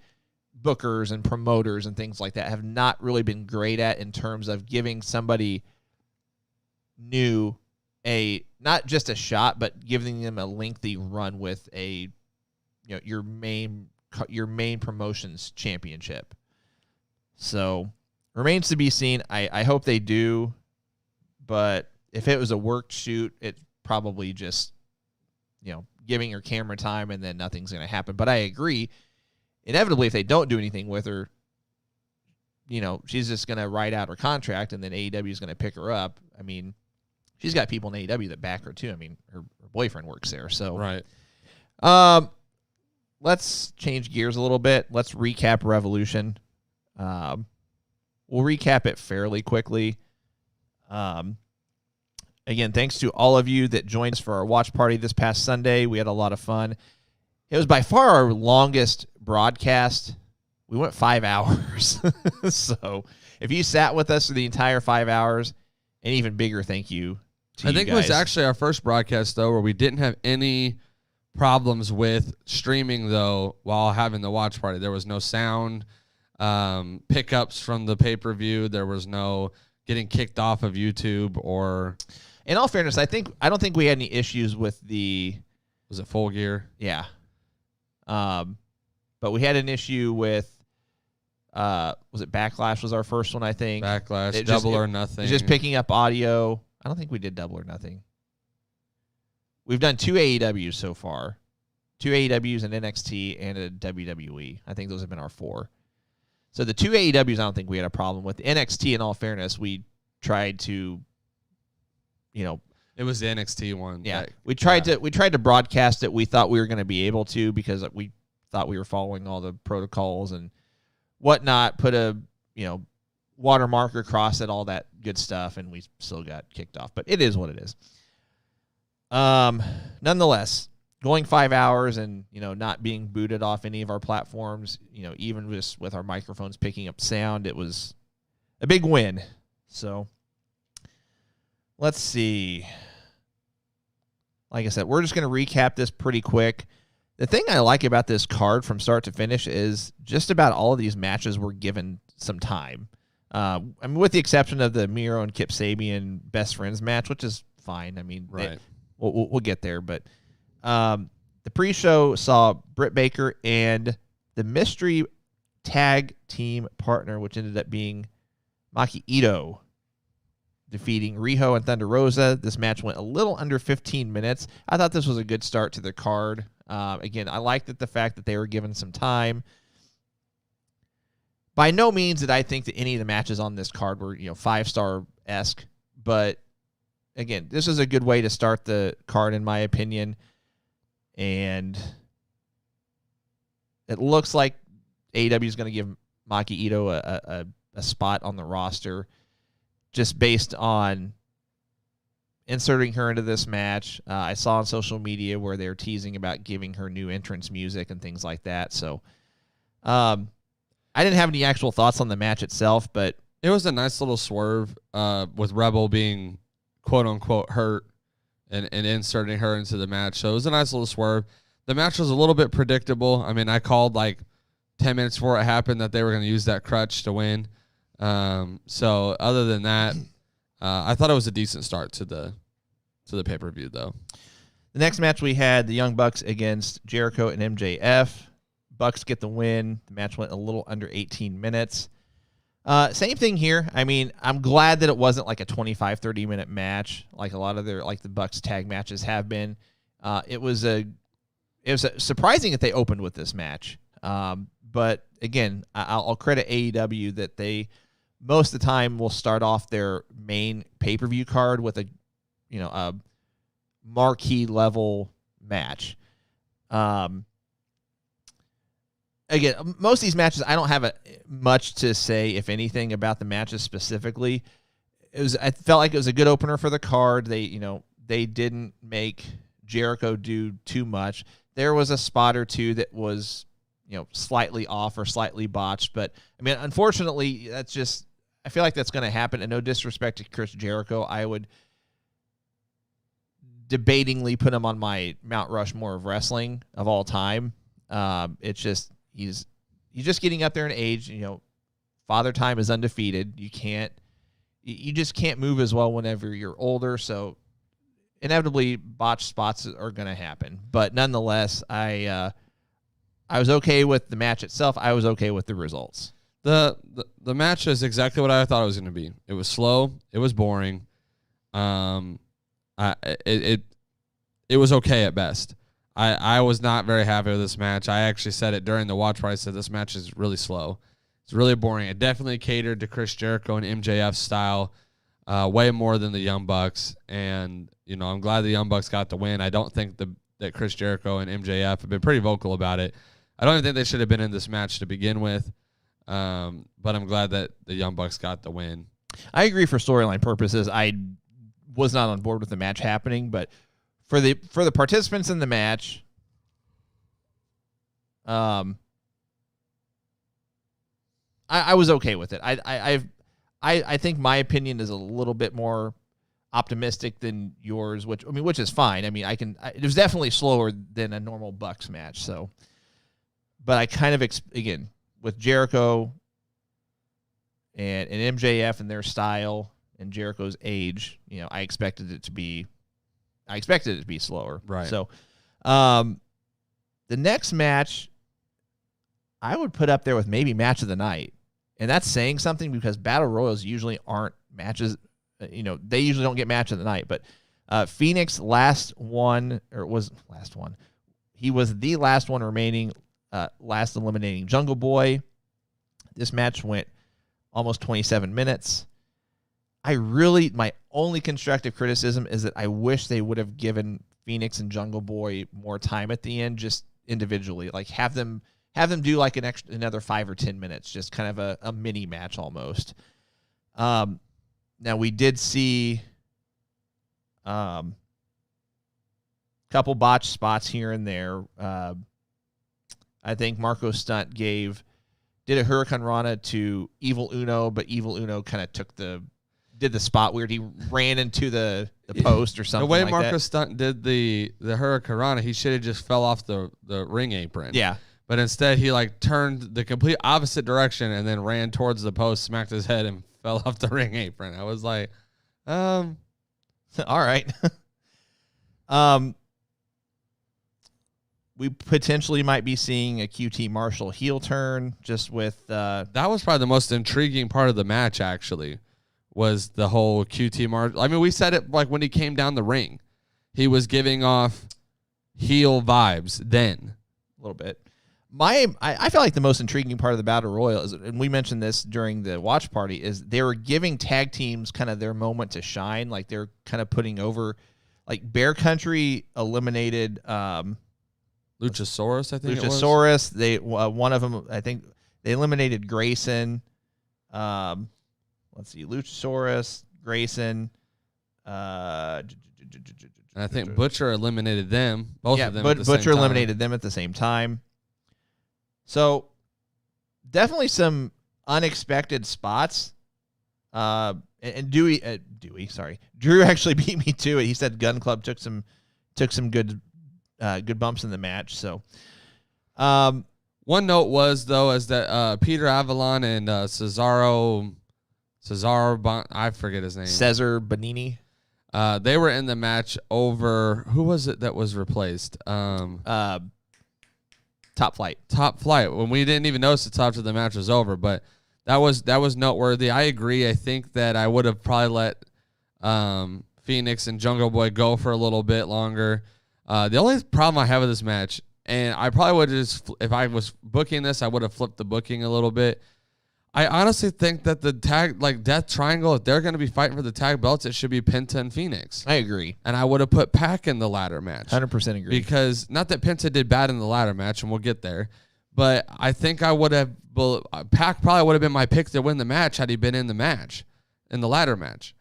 bookers and promoters and things like that, have not really been great at in terms of giving somebody new not just a shot, but giving them a lengthy run with your main promotion's championship. So, remains to be seen. I hope they do, but if it was a worked shoot, it probably just giving her camera time and then nothing's going to happen. But I agree. Inevitably, if they don't do anything with her, she's just going to ride out her contract and then AEW is going to pick her up. I mean, she's got people in AEW that back her too. I mean, her boyfriend works there. So, right. Let's change gears a little bit. Let's recap Revolution. We'll recap it fairly quickly. Again, thanks to all of you that joined us for our watch party this past Sunday. We had a lot of fun. It was by far our longest broadcast. We went 5 hours. So if you sat with us for the entire 5 hours, an even bigger thank you to you guys. I think it was actually our first broadcast, though, where we didn't have any problems with streaming, though, while having the watch party. There was no sound pickups from the pay-per-view. There was no getting kicked off of YouTube or... In all fairness, I don't think we had any issues with the... Was it Full Gear? Yeah. But we had an issue with... was it Backlash was our first one, I think? Backlash, Double or Nothing. Just picking up audio. I don't think we did Double or Nothing. We've done 2 AEWs so far. 2 AEWs, an NXT, and a WWE. I think those have been our 4. So the 2 AEWs, I don't think we had a problem with. The NXT, in all fairness, we tried to, It was the NXT one. Yeah. We tried to broadcast it. We thought we were going to be able to because we thought we were following all the protocols and whatnot, put a, watermark across it, all that good stuff, and we still got kicked off. But it is what it is. Nonetheless, going 5 hours and, not being booted off any of our platforms, even just with our microphones picking up sound, it was a big win. So let's see. Like I said, we're just going to recap this pretty quick. The thing I like about this card from start to finish is just about all of these matches were given some time. With the exception of the Miro and Kip Sabian best friends match, which is fine. Right. We'll get there. But the pre-show saw Britt Baker and the mystery tag team partner, which ended up being Maki Ito, defeating Riho and Thunder Rosa. This match went a little under 15 minutes. I thought this was a good start to the card. Again, I liked the fact that they were given some time. By no means did I think that any of the matches on this card were, 5-star-esque. But, again, this is a good way to start the card, in my opinion. And it looks like AEW is going to give Maki Ito a spot on the roster just based on inserting her into this match. I saw on social media where they're teasing about giving her new entrance music and things like that. So I didn't have any actual thoughts on the match itself, but it was a nice little swerve with Rebel being quote-unquote hurt and inserting her into the match. So it was a nice little swerve. The match was a little bit predictable. I called 10 minutes before it happened that they were going to use that crutch to win. So other than that, I thought it was a decent start to the pay-per-view, though. The next match we had the Young Bucks against Jericho and MJF. Bucks get the win. The match went a little under 18 minutes. Same thing here. I'm glad that it wasn't like a 25, 30-minute match like a lot of their the Bucks tag matches have been. It was surprising that they opened with this match. But again, I'll credit AEW that they most of the time will start off their main pay-per-view card with a marquee level match. Again, most of these matches, I don't have much to say, if anything, about the matches specifically. I felt like it was a good opener for the card. They didn't make Jericho do too much. There was a spot or two that was, slightly off or slightly botched. But, unfortunately, I feel like that's going to happen. And no disrespect to Chris Jericho, I would debatingly put him on my Mount Rushmore of wrestling of all time. It's just... He's just getting up there in age. Father Time is undefeated. You just can't move as well whenever you're older. So inevitably botched spots are going to happen. But nonetheless, I was okay with the match itself. I was okay with the results. The match is exactly what I thought it was going to be. It was slow. It was boring. It was okay at best. I was not very happy with this match. I actually said it during the watch party. I said this match is really slow. It's really boring. It definitely catered to Chris Jericho and MJF style way more than the Young Bucks. And, I'm glad the Young Bucks got the win. I don't think that Chris Jericho and MJF have been pretty vocal about it. I don't even think they should have been in this match to begin with. But I'm glad that the Young Bucks got the win. I agree for storyline purposes. I was not on board with the match happening, but for the participants in the match, I was okay with it. I think my opinion is a little bit more optimistic than yours, which is fine. I mean, it was definitely slower than a normal Bucks match. So, but I kind of again with Jericho and MJF and their style and Jericho's age, I expected it to be slower. Right. So, the next match I would put up there with maybe match of the night. And that's saying something because Battle Royals usually aren't matches. They usually don't get match of the night. But Phoenix was last one. He was the last one remaining, last eliminating Jungle Boy. This match went almost 27 minutes. My only constructive criticism is that I wish they would have given Phoenix and Jungle Boy more time at the end, just individually. Like have them do like another 5 or 10 minutes, just kind of a mini match almost. Now we did see couple botched spots here and there. I think Marco Stunt did a Hurricane Rana to Evil Uno, but Evil Uno kind of did the spot weird. He ran into the post or something like that. The way Marco Stunt did the Hurricane Rana, he should have just fell off the ring apron. Yeah. But instead, he turned the complete opposite direction and then ran towards the post, smacked his head, and fell off the ring apron. I was like, all right. We potentially might be seeing a QT Marshall heel turn just with... that was probably the most intriguing part of the match, actually, was the whole QT Marshall. I mean, we said it when he came down the ring. He was giving off heel vibes then. A little bit. I feel like the most intriguing part of the Battle Royal is, and we mentioned this during the watch party, is they were giving tag teams kind of their moment to shine. Like they're kind of putting over, like Bear Country eliminated Luchasaurus, I think Luchasaurus. They one of them, I think they eliminated Grayson. Let's see, Luchasaurus, Grayson. And I think Butcher eliminated them. Both of them. But Butcher eliminated them at the same time. So, definitely some unexpected spots. And Drew actually beat me to it. He said Gun Club took some good bumps in the match. So, one note was though is that Peter Avalon and Cesaro, I forget his name. Cesar Bonini. They were in the match over, who was it that was replaced? Top Flight. When we didn't even notice it after the match was over, but that was noteworthy. I agree. I think that I would have probably let Phoenix and Jungle Boy go for a little bit longer. The only problem I have with this match, and I probably would just, if I was booking this, I would have flipped the booking a little bit. I honestly think that the tag, Death Triangle, if they're going to be fighting for the tag belts, it should be Penta and Phoenix. I agree. And I would have put Pac in the ladder match. 100% agree. Because, not that Penta did bad in the ladder match, and we'll get there, but I think I would have, Pac probably would have been my pick to win the match had he been in the match, in the ladder match.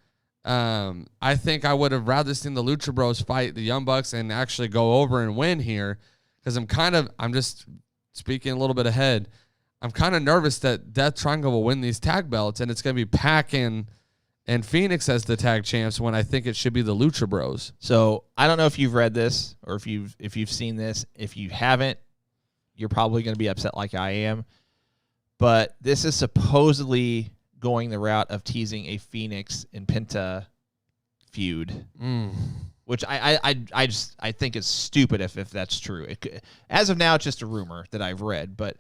I think I would have rather seen the Lucha Bros fight the Young Bucks and actually go over and win here, because I'm just speaking a little bit ahead. I'm kind of nervous that Death Triangle will win these tag belts, and it's going to be Pac and Phoenix as the tag champs when I think it should be the Lucha Bros. So I don't know if you've read this or if you've seen this. If you haven't, you're probably going to be upset like I am. But this is supposedly going the route of teasing a Phoenix and Penta feud, which I think is stupid if that's true. As of now, it's just a rumor that I've read, but.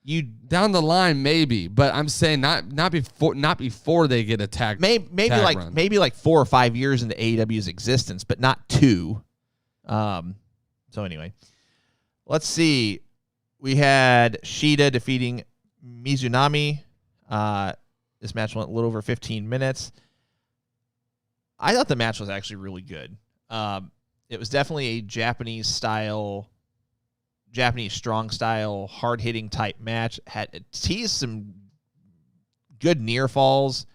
You down the line maybe, but I'm saying not before they get a tag. Maybe like 4 or 5 years into AEW's existence, but not 2. So anyway, let's see. We had Shida defeating Mizunami. This match went a little over 15 minutes. I thought the match was actually really good. It was definitely a Japanese strong style, hard hitting type match. Had teased some good near falls.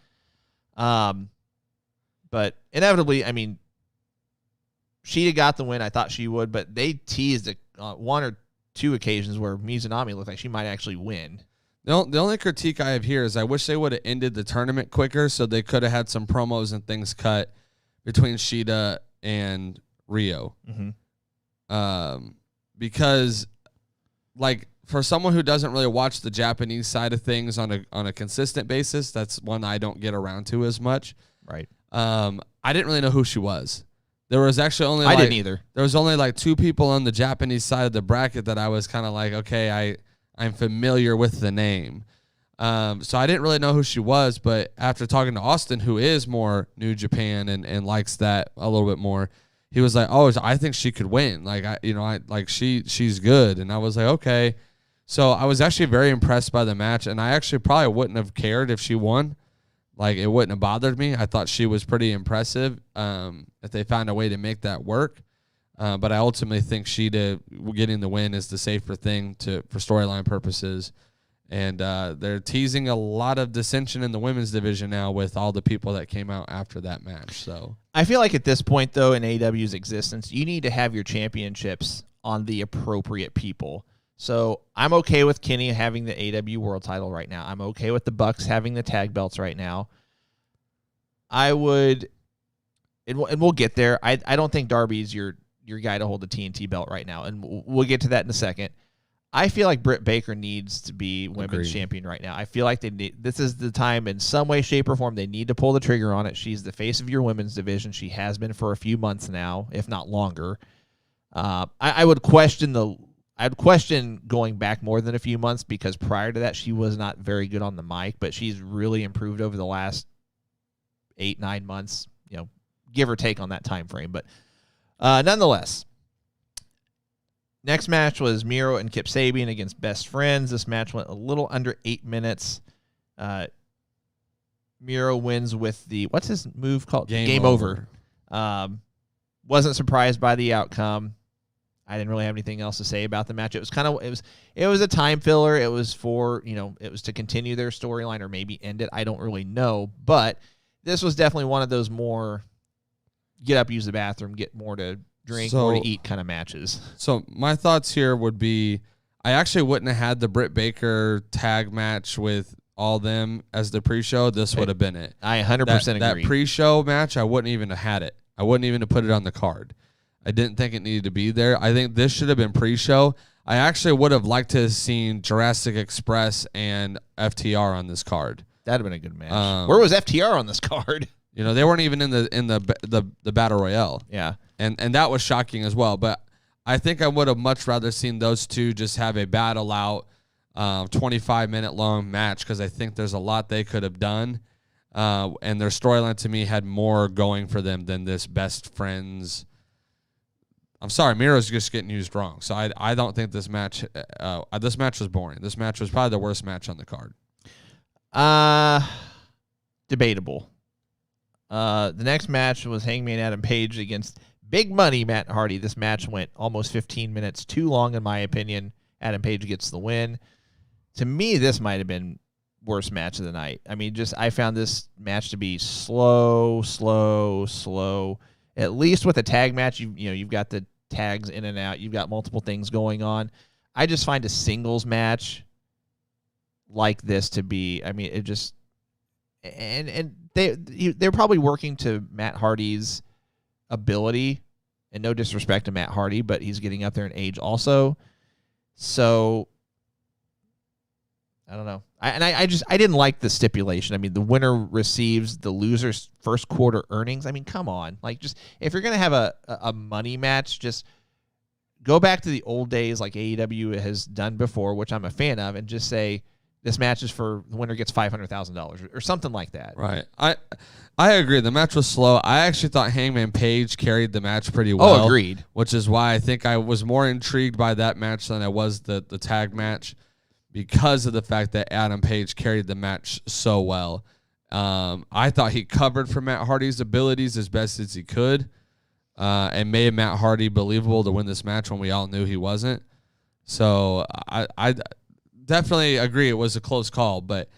But inevitably, I mean, Shida got the win. I thought she would, but they teased one or two occasions where Mizunami looked like she might actually win. The only critique I have here is I wish they would have ended the tournament quicker so they could have had some promos and things cut between Shida and Rio. Because, like, for someone who doesn't really watch the Japanese side of things on a consistent basis, that's one I don't get around to as much. Right. I didn't really know who she was. There was actually only I didn't either. There was only like two people on the Japanese side of the bracket that I was kind of like, okay, I'm familiar with the name. So I didn't really know who she was, but after talking to Austin, who is more New Japan and likes that a little bit more, he was like, "Oh, I think she could win. She's good." And I was like, "Okay." So I was actually very impressed by the match, and I actually probably wouldn't have cared if she won. Like, it wouldn't have bothered me. I thought she was pretty impressive. If they found a way to make that work. But I ultimately think Shida getting the win is the safer thing for storyline purposes. And they're teasing a lot of dissension in the women's division now with all the people that came out after that match. So I feel like at this point, though, in AEW's existence, you need to have your championships on the appropriate people. So I'm okay with Kenny having the AEW World Title right now. I'm okay with the Bucks having the tag belts right now. I would, and we'll get there. I don't think Darby's your guy to hold the TNT belt right now, and we'll get to that in a second. I feel like Britt Baker needs to be women's champion right now. I feel like this is the time in some way, shape, or form they need to pull the trigger on it. She's the face of your women's division. She has been for a few months now, if not longer. I'd question going back more than a few months because prior to that she was not very good on the mic, but she's really improved over the last 8-9 months, give or take on that time frame. But nonetheless, next match was Miro and Kip Sabian against Best Friends. This match went a little under 8 minutes. Miro wins with what's his move called? Game over. Wasn't surprised by the outcome. I didn't really have anything else to say about the match. It was a time filler. It was it was to continue their storyline or maybe end it. I don't really know, but this was definitely one of those more get up, use the bathroom, get more to drink, more to eat kind of matches. So my thoughts here would be, I actually wouldn't have had the Britt Baker tag match with all them as the pre-show. This would have been it. I 100% agree. That pre-show match, I wouldn't even have had it. I wouldn't even have put it on the card. I didn't think it needed to be there. I think this should have been pre-show. I actually would have liked to have seen Jurassic Express and FTR on this card. That'd have been a good match. Where was FTR on this card? They weren't even in the battle royale. Yeah, and that was shocking as well. But I think I would have much rather seen those two just have a battle out, 25-minute long match because I think there's a lot they could have done, and their storyline to me had more going for them than this Best Friends. I'm sorry, Miro's just getting used wrong. So I don't think this match was boring. This match was probably the worst match on the card. Debatable. The next match was Hangman Adam Page against Big Money Matt Hardy. This match went almost 15 minutes too long, in my opinion. Adam Page gets the win. To me, this might have been worst match of the night. I mean, I found this match to be slow. At least with a tag match, you've got the tags in and out. You've got multiple things going on. I just find a singles match like this to be. I mean, it just and they're probably working to Matt Hardy's ability, and no disrespect to Matt Hardy, but he's getting up there in age also. So I don't know. I didn't like the stipulation. I mean, the winner receives the loser's first quarter earnings. I mean, come on. Like, just if you're gonna have a money match, just go back to the old days like AEW has done before, which I'm a fan of, and just say this match is for the winner gets $500,000 or something like that. Right. I agree. The match was slow. I actually thought Hangman Page carried the match pretty well. Oh, agreed. Which is why I think I was more intrigued by that match than I was the tag match, because of the fact that Adam Page carried the match so well. I thought he covered for Matt Hardy's abilities as best as he could, and made Matt Hardy believable to win this match when we all knew he wasn't. So I definitely agree it was a close call, but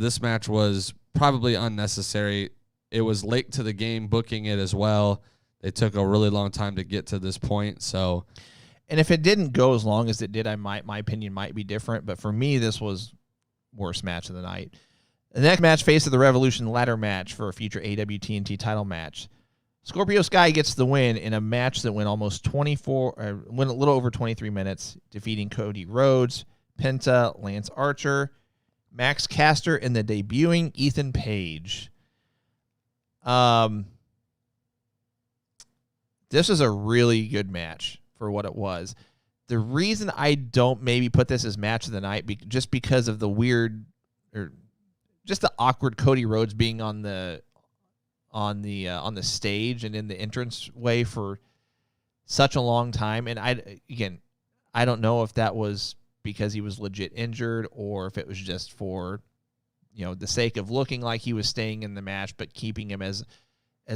this match was probably unnecessary. It was late to the game booking it as well. They took a really long time to get to this point. So, and if it didn't go as long as it did, my opinion might be different. But for me, this was worst match of the night. The next match, Face of the Revolution ladder match for a future AWTNT title match. Scorpio Sky gets the win in a match that went went a little over 23 minutes, defeating Cody Rhodes, Penta, Lance Archer, Max Caster, and the debuting Ethan Page. This was a really good match for what it was. The reason I don't maybe put this as match of the night, just because of the weird, or just the awkward Cody Rhodes being on the stage and in the entrance way for such a long time. And I don't know if that was because he was legit injured or if it was just for, the sake of looking like he was staying in the match, but keeping him as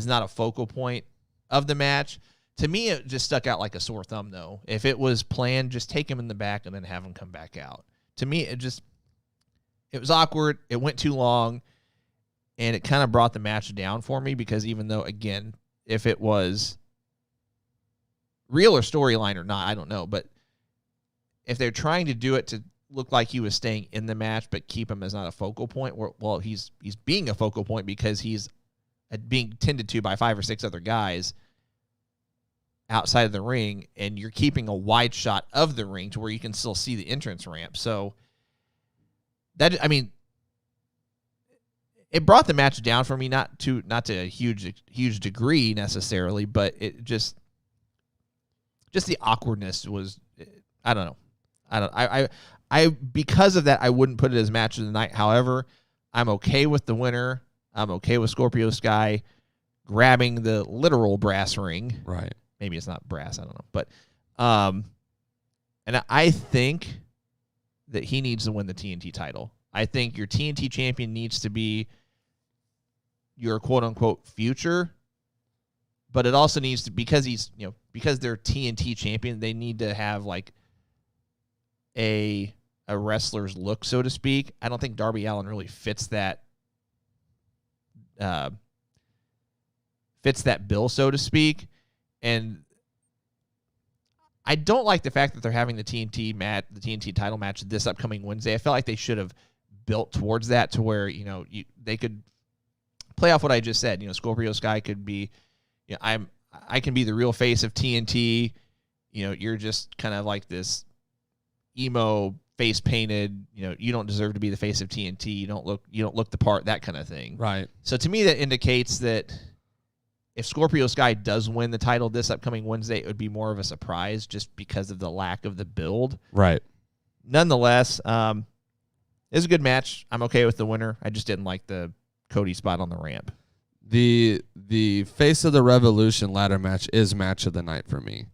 not a focal point of the match. To me, it just stuck out like a sore thumb, though. If it was planned, just take him in the back and then have him come back out. To me, it was awkward. It went too long, and it kind of brought the match down for me because even though, again, if it was real or storyline or not, I don't know. But if they're trying to do it to look like he was staying in the match but keep him as not a focal point, well, he's being a focal point because he's being tended to by 5 or 6 other guys outside of the ring, and you're keeping a wide shot of the ring to where you can still see the entrance ramp. So it brought the match down for me, not to a huge degree necessarily, but it just the awkwardness was, I don't know. I because of that, I wouldn't put it as match of the night. However, I'm okay with the winner. I'm okay with Scorpio Sky grabbing the literal brass ring. Right. Maybe it's not brass, I don't know. But and I think that he needs to win the TNT title. I think your TNT champion needs to be your quote unquote future, but it also needs to, because they're TNT champion, they need to have like a wrestler's look, so to speak. I don't think Darby Allin really fits that bill, so to speak. And I don't like the fact that they're having the TNT title match this upcoming Wednesday. I felt like they should have built towards that to where, they could play off what I just said. Scorpio Sky could be, I can be the real face of TNT. You're just kind of like this emo face painted, you don't deserve to be the face of TNT. You don't look the part, that kind of thing. Right. So to me, that indicates that if Scorpio Sky does win the title this upcoming Wednesday, it would be more of a surprise just because of the lack of the build. Right. Nonetheless, it's a good match. I'm okay with the winner. I just didn't like the Cody spot on the ramp. The Face of the Revolution ladder match is match of the night for me.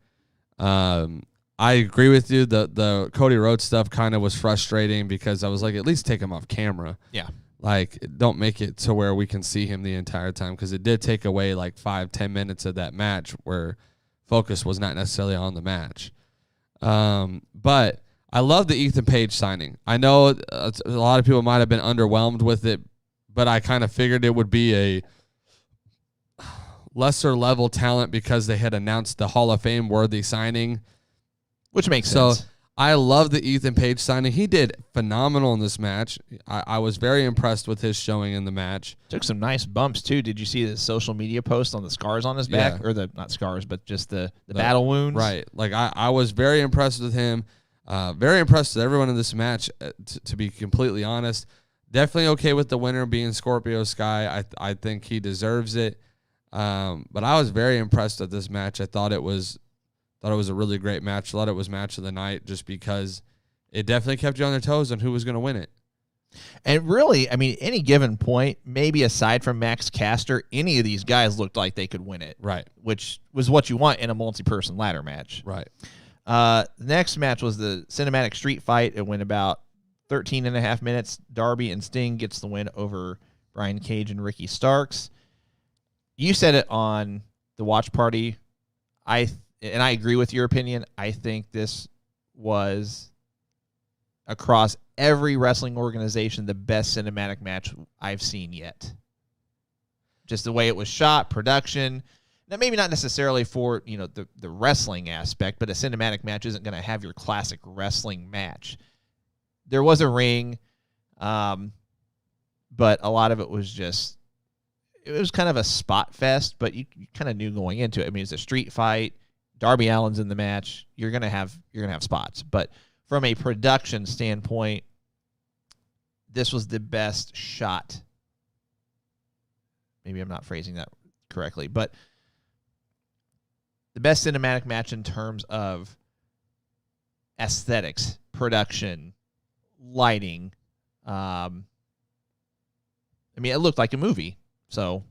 I agree with you. The Cody Rhodes stuff kind of was frustrating because I was like, at least take him off camera. Yeah. Like, don't make it to where we can see him the entire time, because it did take away like 5-10 minutes of that match where focus was not necessarily on the match. But I love the Ethan Page signing. I know a lot of people might have been underwhelmed with it, but I kind of figured it would be a lesser level talent because they had announced the Hall of Fame worthy signing. Which makes sense. So I love the Ethan Page signing. He did phenomenal in this match. I was very impressed with his showing in the match. Took some nice bumps, too. Did you see the social media post on the scars on his back? Yeah. Or not scars, but just the battle wounds? Right. Like, I was very impressed with him. Very impressed with everyone in this match, to be completely honest. Definitely okay with the winner being Scorpio Sky. I think he deserves it. But I was very impressed with this match. I thought it was a really great match. Thought it was match of the night just because it definitely kept you on their toes on who was going to win it. And really, I mean, any given point, maybe aside from Max Caster, any of these guys looked like they could win it. Right. Which was what you want in a multi-person ladder match. Right. The next match was the cinematic street fight. It went about 13 and a half minutes. Darby and Sting gets the win over Brian Cage and Ricky Starks. You said it on the watch party. And I agree with your opinion. I think this was across every wrestling organization, the best cinematic match I've seen yet. Just the way it was shot, production. Now, maybe not necessarily for, the wrestling aspect, but a cinematic match isn't going to have your classic wrestling match. There was a ring, but a lot of it was it was kind of a spot fest, but you kind of knew going into it. I mean, it's a street fight. Darby Allin's in the match. You're gonna have spots, but from a production standpoint, this was the best shot. Maybe I'm not phrasing that correctly, but the best cinematic match in terms of aesthetics, production, lighting. I mean, it looked like a movie. So,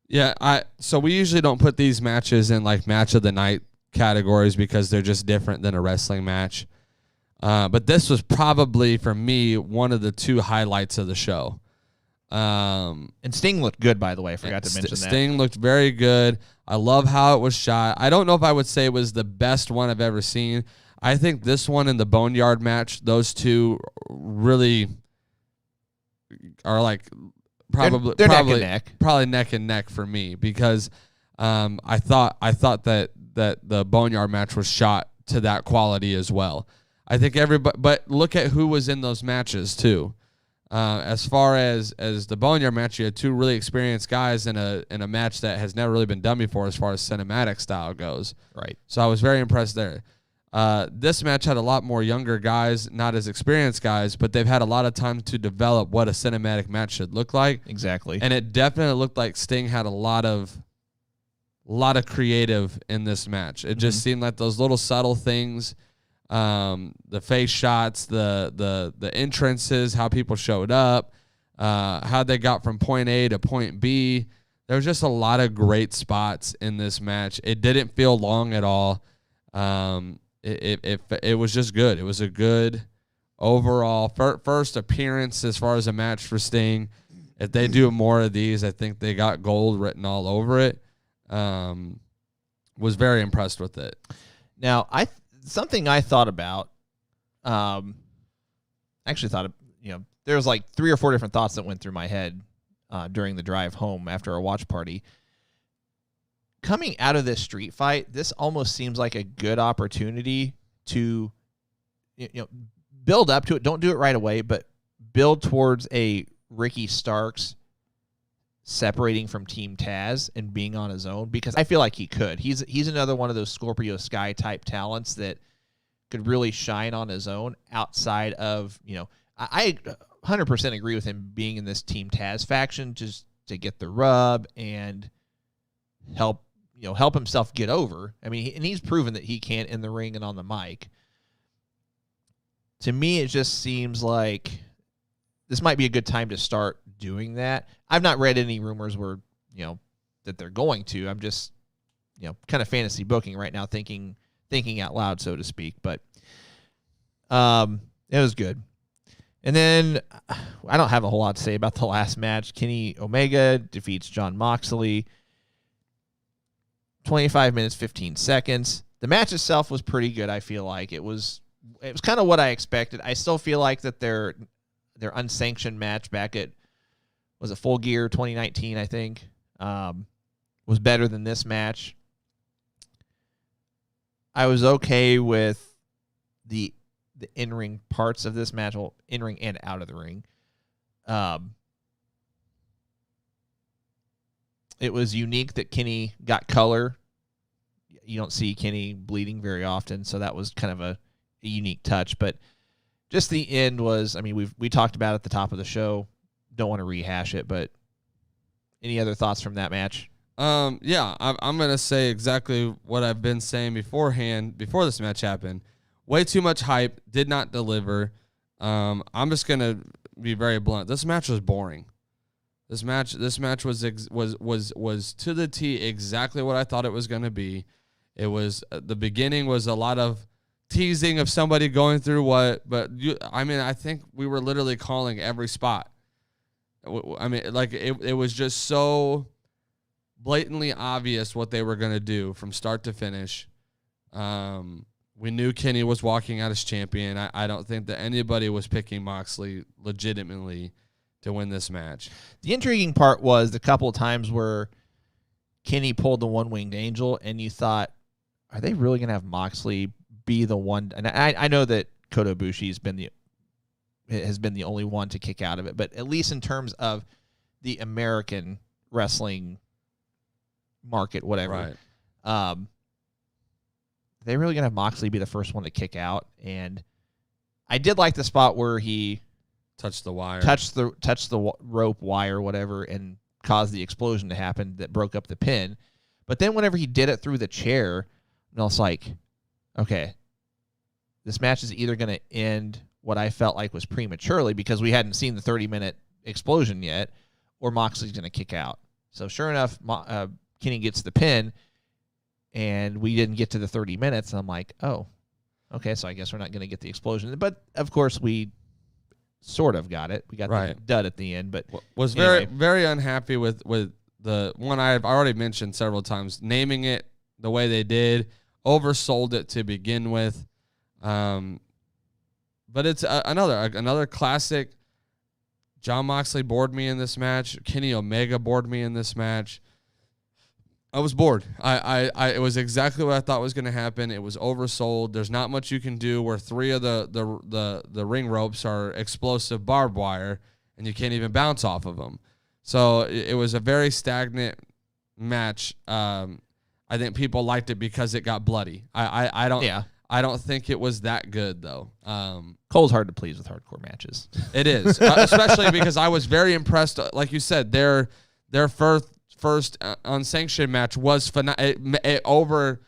yeah, so we usually don't put these matches in like match of the night categories because they're just different than a wrestling match. But this was probably for me one of the two highlights of the show. And Sting looked good, by the way. I forgot to mention that. Sting looked very good. I love how it was shot. I don't know if I would say it was the best one I've ever seen. I think this one and the Boneyard match, those two really are like they're neck and neck. Probably neck and neck for me because I thought that the Boneyard match was shot to that quality as well. I think everybody, but look at who was in those matches too. As far as the Boneyard match, you had two really experienced guys in a match that has never really been done before as far as cinematic style goes. Right. So I was very impressed there. This match had a lot more younger guys, not as experienced guys, but they've had a lot of time to develop what a cinematic match should look like. Exactly. And it definitely looked like Sting had a lot of creative in this match. It just seemed like those little subtle things, the face shots, the entrances, how people showed up, how they got from point A to point B. There was just a lot of great spots in this match. It didn't feel long at all. It was just good. It was a good overall first appearance as far as a match for Sting. If they do more of these, I think they got gold written all over it. Was very impressed with it. Now, something I thought about, actually thought of, there was like 3 or 4 different thoughts that went through my head during the drive home after our watch party. Coming out of this street fight, this almost seems like a good opportunity to, build up to it. Don't do it right away, but build towards a Ricky Starks separating from Team Taz and being on his own, because I feel like he could. He's another one of those Scorpio Sky type talents that could really shine on his own outside of, I 100% agree with him being in this Team Taz faction just to get the rub and help himself get over. I mean, and he's proven that he can in the ring and on the mic. To me, it just seems like this might be a good time to start doing that. I've not read any rumors where, that they're going to. I'm just, kind of fantasy booking right now, thinking out loud, so to speak. But it was good. And then I don't have a whole lot to say about the last match. Kenny Omega defeats Jon Moxley. 25 minutes, 15 seconds. The match itself was pretty good, I feel like. It was kind of what I expected. I still feel like that their unsanctioned match back at, was it Full Gear 2019, I think, was better than this match. I was okay with the in-ring parts of this match, well, in-ring and out of the ring. It was unique that Kenny got color. You don't see Kenny bleeding very often, so that was kind of a unique touch. But just the end was, I mean, we talked about it at the top of the show. Don't want to rehash it, but any other thoughts from that match? Yeah, I'm going to say exactly what I've been saying beforehand, before this match happened. Way too much hype, did not deliver. I'm just going to be very blunt. This match was boring. This match was to the T exactly what I thought it was going to be. It was the beginning was a lot of teasing of somebody going through what, but I think we were literally calling every spot. I mean, like it was just so blatantly obvious what they were going to do from start to finish. We knew Kenny was walking out as champion. I don't think that anybody was picking Moxley legitimately to win this match. The intriguing part was the couple of times where Kenny pulled the one-winged angel, and you thought, are they really going to have Moxley be the one? And I know that Kota Ibushi has been the only one to kick out of it, but at least in terms of the American wrestling market, whatever, right. They really going to have Moxley be the first one to kick out. And I did like the spot where he touched the wire, touched the rope wire, whatever, and caused the explosion to happen that broke up the pin. But then whenever he did it through the chair, I was like, okay, this match is either going to end what I felt like was prematurely because we hadn't seen the 30-minute explosion yet, or Moxley's going to kick out. So sure enough, Kenny gets the pin, and we didn't get to the 30 minutes. And I'm like, oh, okay, so I guess we're not going to get the explosion. But, of course, we sort of got it. We got the dud at the end. But was anyway. very unhappy with the one I've already mentioned several times, naming it the way they did, oversold it to begin with. But it's another classic. Jon Moxley bored me in this match. Kenny Omega bored me in this match. I was bored. It was exactly what I thought was going to happen. It was oversold. There's not much you can do where three of the ring ropes are explosive barbed wire, and you can't even bounce off of them. So it was a very stagnant match. I think people liked it because it got bloody. I don't think it was that good though. Cole's hard to please with hardcore matches. It is, especially because I was very impressed. Like you said, their first unsanctioned match was phenomenal.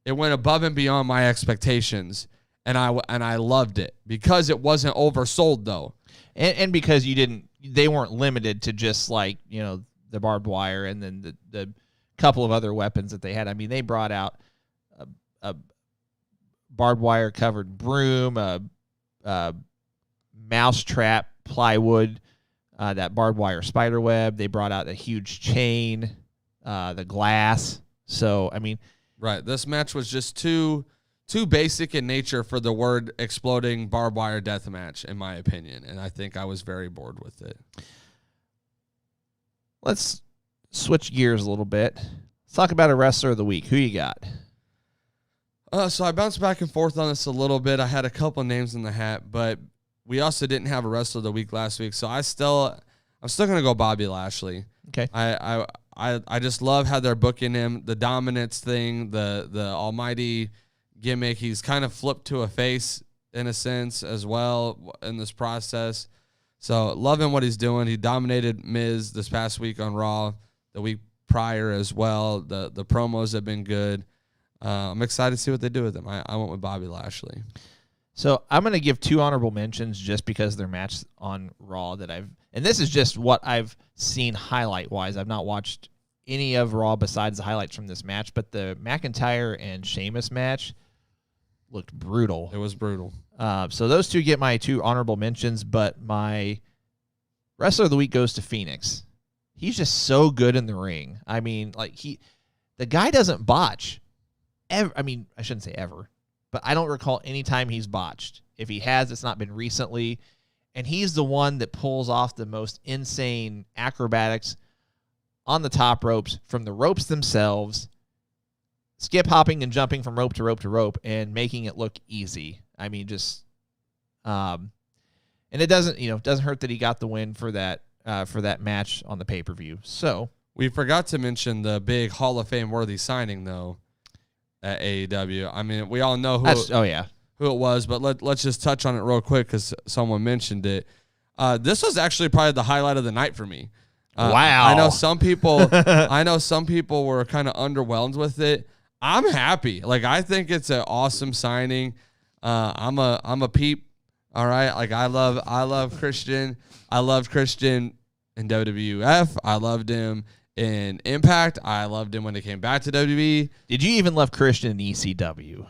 It went above and beyond my expectations, and I loved it because it wasn't oversold though, and because they weren't limited to just like the barbed wire and then the couple of other weapons that they had. I mean, they brought out a barbed wire covered broom, a mouse trap, plywood. That barbed wire spider web. They brought out a huge chain, the glass. So, I mean... Right. This match was just too basic in nature for the word exploding barbed wire death match, in my opinion. And I think I was very bored with it. Let's switch gears a little bit. Let's talk about a wrestler of the week. Who you got? So I bounced back and forth on this a little bit. I had a couple names in the hat, but... We also didn't have a wrestler of the week last week, so I'm still gonna go Bobby Lashley. Okay. I just love how they're booking him, the dominance thing, the almighty gimmick. He's kind of flipped to a face in a sense as well in this process. So loving what he's doing. He dominated Miz this past week on Raw, the week prior as well. The promos have been good. I'm excited to see what they do with him. I went with Bobby Lashley. So I'm going to give two honorable mentions just because they're matched on Raw and this is just what I've seen highlight-wise. I've not watched any of Raw besides the highlights from this match, but the McIntyre and Sheamus match looked brutal. It was brutal. So those two get my two honorable mentions, but my wrestler of the week goes to Phoenix. He's just so good in the ring. I mean, the guy doesn't botch. I shouldn't say ever. But I don't recall any time he's botched. If he has, it's not been recently. And he's the one that pulls off the most insane acrobatics on the top ropes, from the ropes themselves, skip hopping and jumping from rope to rope to rope, and making it look easy. I mean, just, and it doesn't hurt that he got the win for that match on the pay-per-view. So we forgot to mention the big Hall of Fame worthy signing though. At AEW. I mean, we all know who it was, but let's just touch on it real quick because someone mentioned it. This was actually probably the highlight of the night for me. Wow. I know some people were kind of underwhelmed with it. I'm happy. Like, I think it's an awesome signing. I'm a peep. All right. Like, I love Christian. I loved Christian in WWF. I loved him in Impact. I loved him when he came back to WWE. Did you even love Christian in ECW?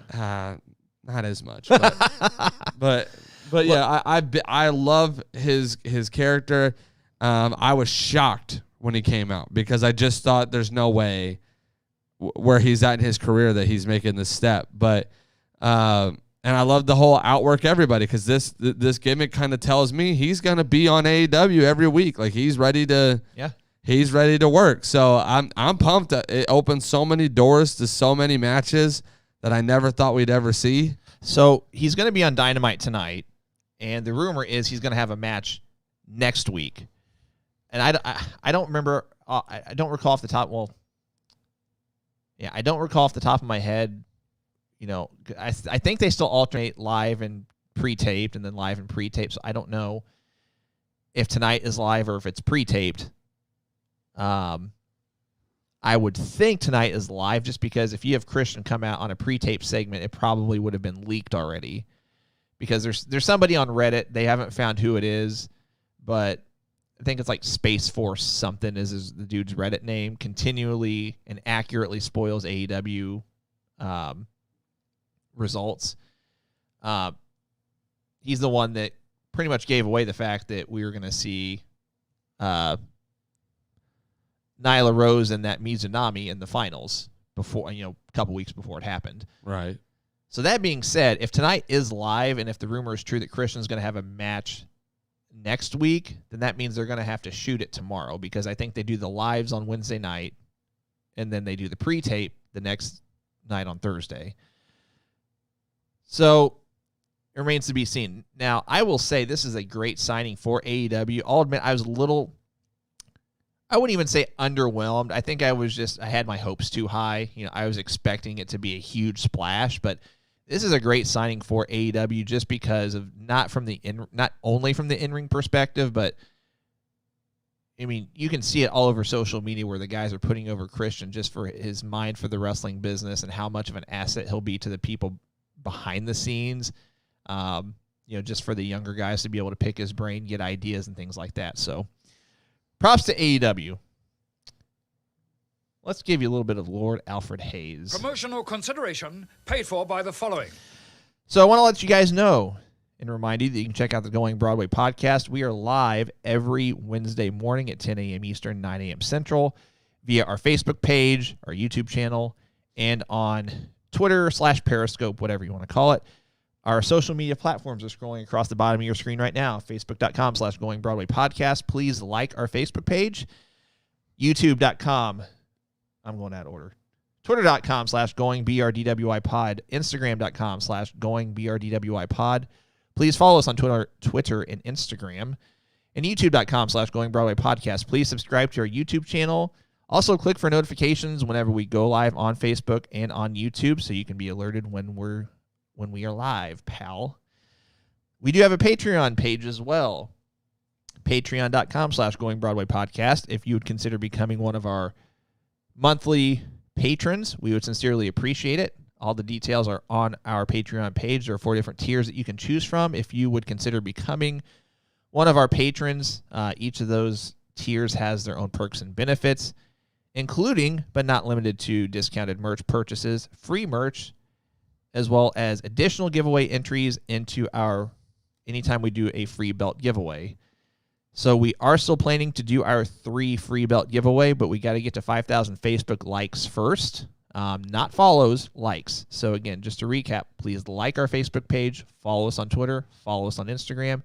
Not as much, but yeah, I love his character. I was shocked when he came out because I just thought there's no way where he's at in his career that he's making this step. But And I love the whole outwork everybody, because this gimmick kind of tells me he's gonna be on AEW every week. Like, he's ready to work. So I'm pumped. It opens so many doors to so many matches that I never thought we'd ever see. So he's going to be on Dynamite tonight, and the rumor is he's going to have a match next week. And I don't remember. I don't recall off the top. Well, yeah, I don't recall off the top of my head. You know, I think they still alternate live and pre-taped, and then live and pre-taped. So I don't know if tonight is live or if it's pre-taped. I would think tonight is live, just because if you have Christian come out on a pre-taped segment, it probably would have been leaked already, because there's somebody on Reddit. They haven't found who it is, but I think it's like Space Force something is the dude's Reddit name, continually and accurately spoils AEW results. He's the one that pretty much gave away the fact that we were going to see Nyla Rose and that Mizunami in the finals before, a couple weeks before it happened. Right. So that being said, if tonight is live and if the rumor is true that Christian's going to have a match next week, then that means they're going to have to shoot it tomorrow, because I think they do the lives on Wednesday night and then they do the pre-tape the next night on Thursday. So it remains to be seen. Now, I will say this is a great signing for AEW. I'll admit I was a little, I wouldn't even say underwhelmed. I think I had my hopes too high. I was expecting it to be a huge splash, but this is a great signing for AEW, just because of not only from the in-ring perspective, but I mean, you can see it all over social media where the guys are putting over Christian just for his mind for the wrestling business and how much of an asset he'll be to the people behind the scenes. Just for the younger guys to be able to pick his brain, get ideas and things like that. So props to AEW. Let's give you a little bit of Lord Alfred Hayes. Promotional consideration paid for by the following. So I want to let you guys know and remind you that you can check out the Going Broadway podcast. We are live every Wednesday morning at 10 a.m. Eastern, 9 a.m. Central via our Facebook page, our YouTube channel, and on Twitter/Periscope, whatever you want to call it. Our social media platforms are scrolling across the bottom of your screen right now. Facebook.com/Going Broadway Podcast. Please like our Facebook page. YouTube.com. I'm going out of order. Twitter.com/Going BRDWI Pod. Instagram.com/Going BRDWI Pod. Please follow us on Twitter and Instagram. And YouTube.com/Going Broadway Podcast. Please subscribe to our YouTube channel. Also, click for notifications whenever we go live on Facebook and on YouTube, so you can be alerted when we are live, pal. We do have a Patreon page as well. Patreon.com/Going Broadway Podcast. If you would consider becoming one of our monthly patrons, we would sincerely appreciate it. All the details are on our Patreon page. There are 4 different tiers that you can choose from. If you would consider becoming one of our patrons, each of those tiers has their own perks and benefits, including, but not limited to, discounted merch purchases, free merch, as well as additional giveaway entries into our anytime we do a free belt giveaway. So we are still planning to do our 3 free belt giveaway, but we got to get to 5,000 Facebook likes first. Not follows, likes. So again, just to recap, please like our Facebook page, follow us on Twitter, follow us on Instagram,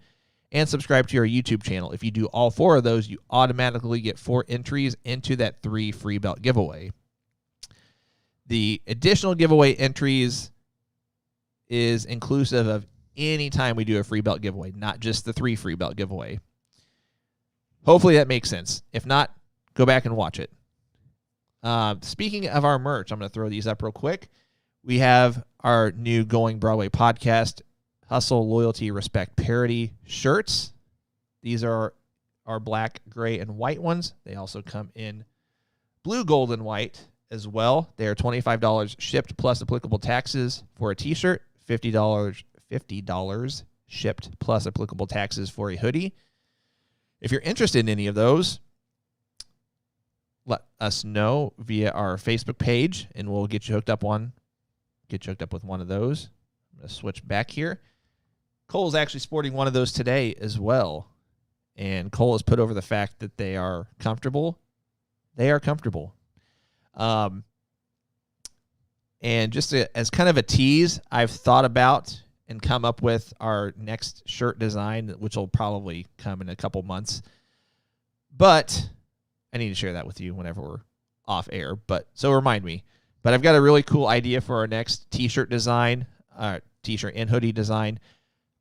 and subscribe to our YouTube channel. If you do all 4 of those, you automatically get 4 entries into that 3 free belt giveaway. The additional giveaway entries is inclusive of any time we do a free belt giveaway, not just the 3 free belt giveaway. Hopefully that makes sense. If not, go back and watch it. Speaking of our merch, I'm going to throw these up real quick. We have our new Going Broadway Podcast Hustle, Loyalty, Respect, Parity shirts. These are our black, gray, and white ones. They also come in blue, gold, and white as well. They are $25 shipped plus applicable taxes for a t-shirt, $50 shipped plus applicable taxes for a hoodie. If you're interested in any of those, let us know via our Facebook page, and we'll get you hooked up with one of those. I'm going to switch back here. Cole's actually sporting one of those today as well, and Cole has put over the fact that they are comfortable. They are comfortable. And just as kind of a tease, I've thought about and come up with our next shirt design, which will probably come in a couple months. But I need to share that with you whenever we're off air. But so remind me. But I've got a really cool idea for our next T-shirt design, T-shirt and hoodie design.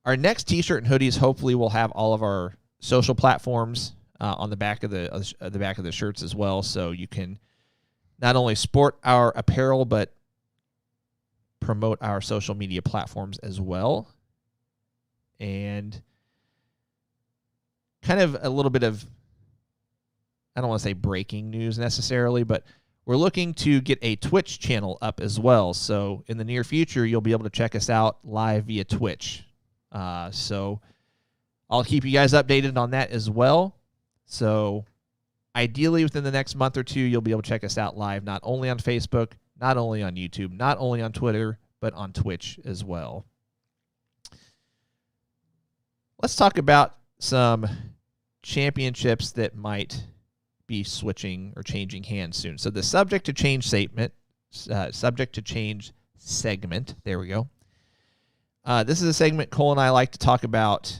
Our next T-shirt and hoodies hopefully will have all of our social platforms on the back of the shirts as well, so you can not only sport our apparel but promote our social media platforms as well. And kind of a little bit of, I don't want to say breaking news necessarily, but we're looking to get a Twitch channel up as well. So in the near future, you'll be able to check us out live via Twitch. So I'll keep you guys updated on that as well. So ideally within the next month or two, you'll be able to check us out live, not only on Facebook, not only on YouTube, not only on Twitter, but on Twitch as well. Let's talk about some championships that might be switching or changing hands soon. So the subject to change segment, there we go. This is a segment Cole and I like to talk about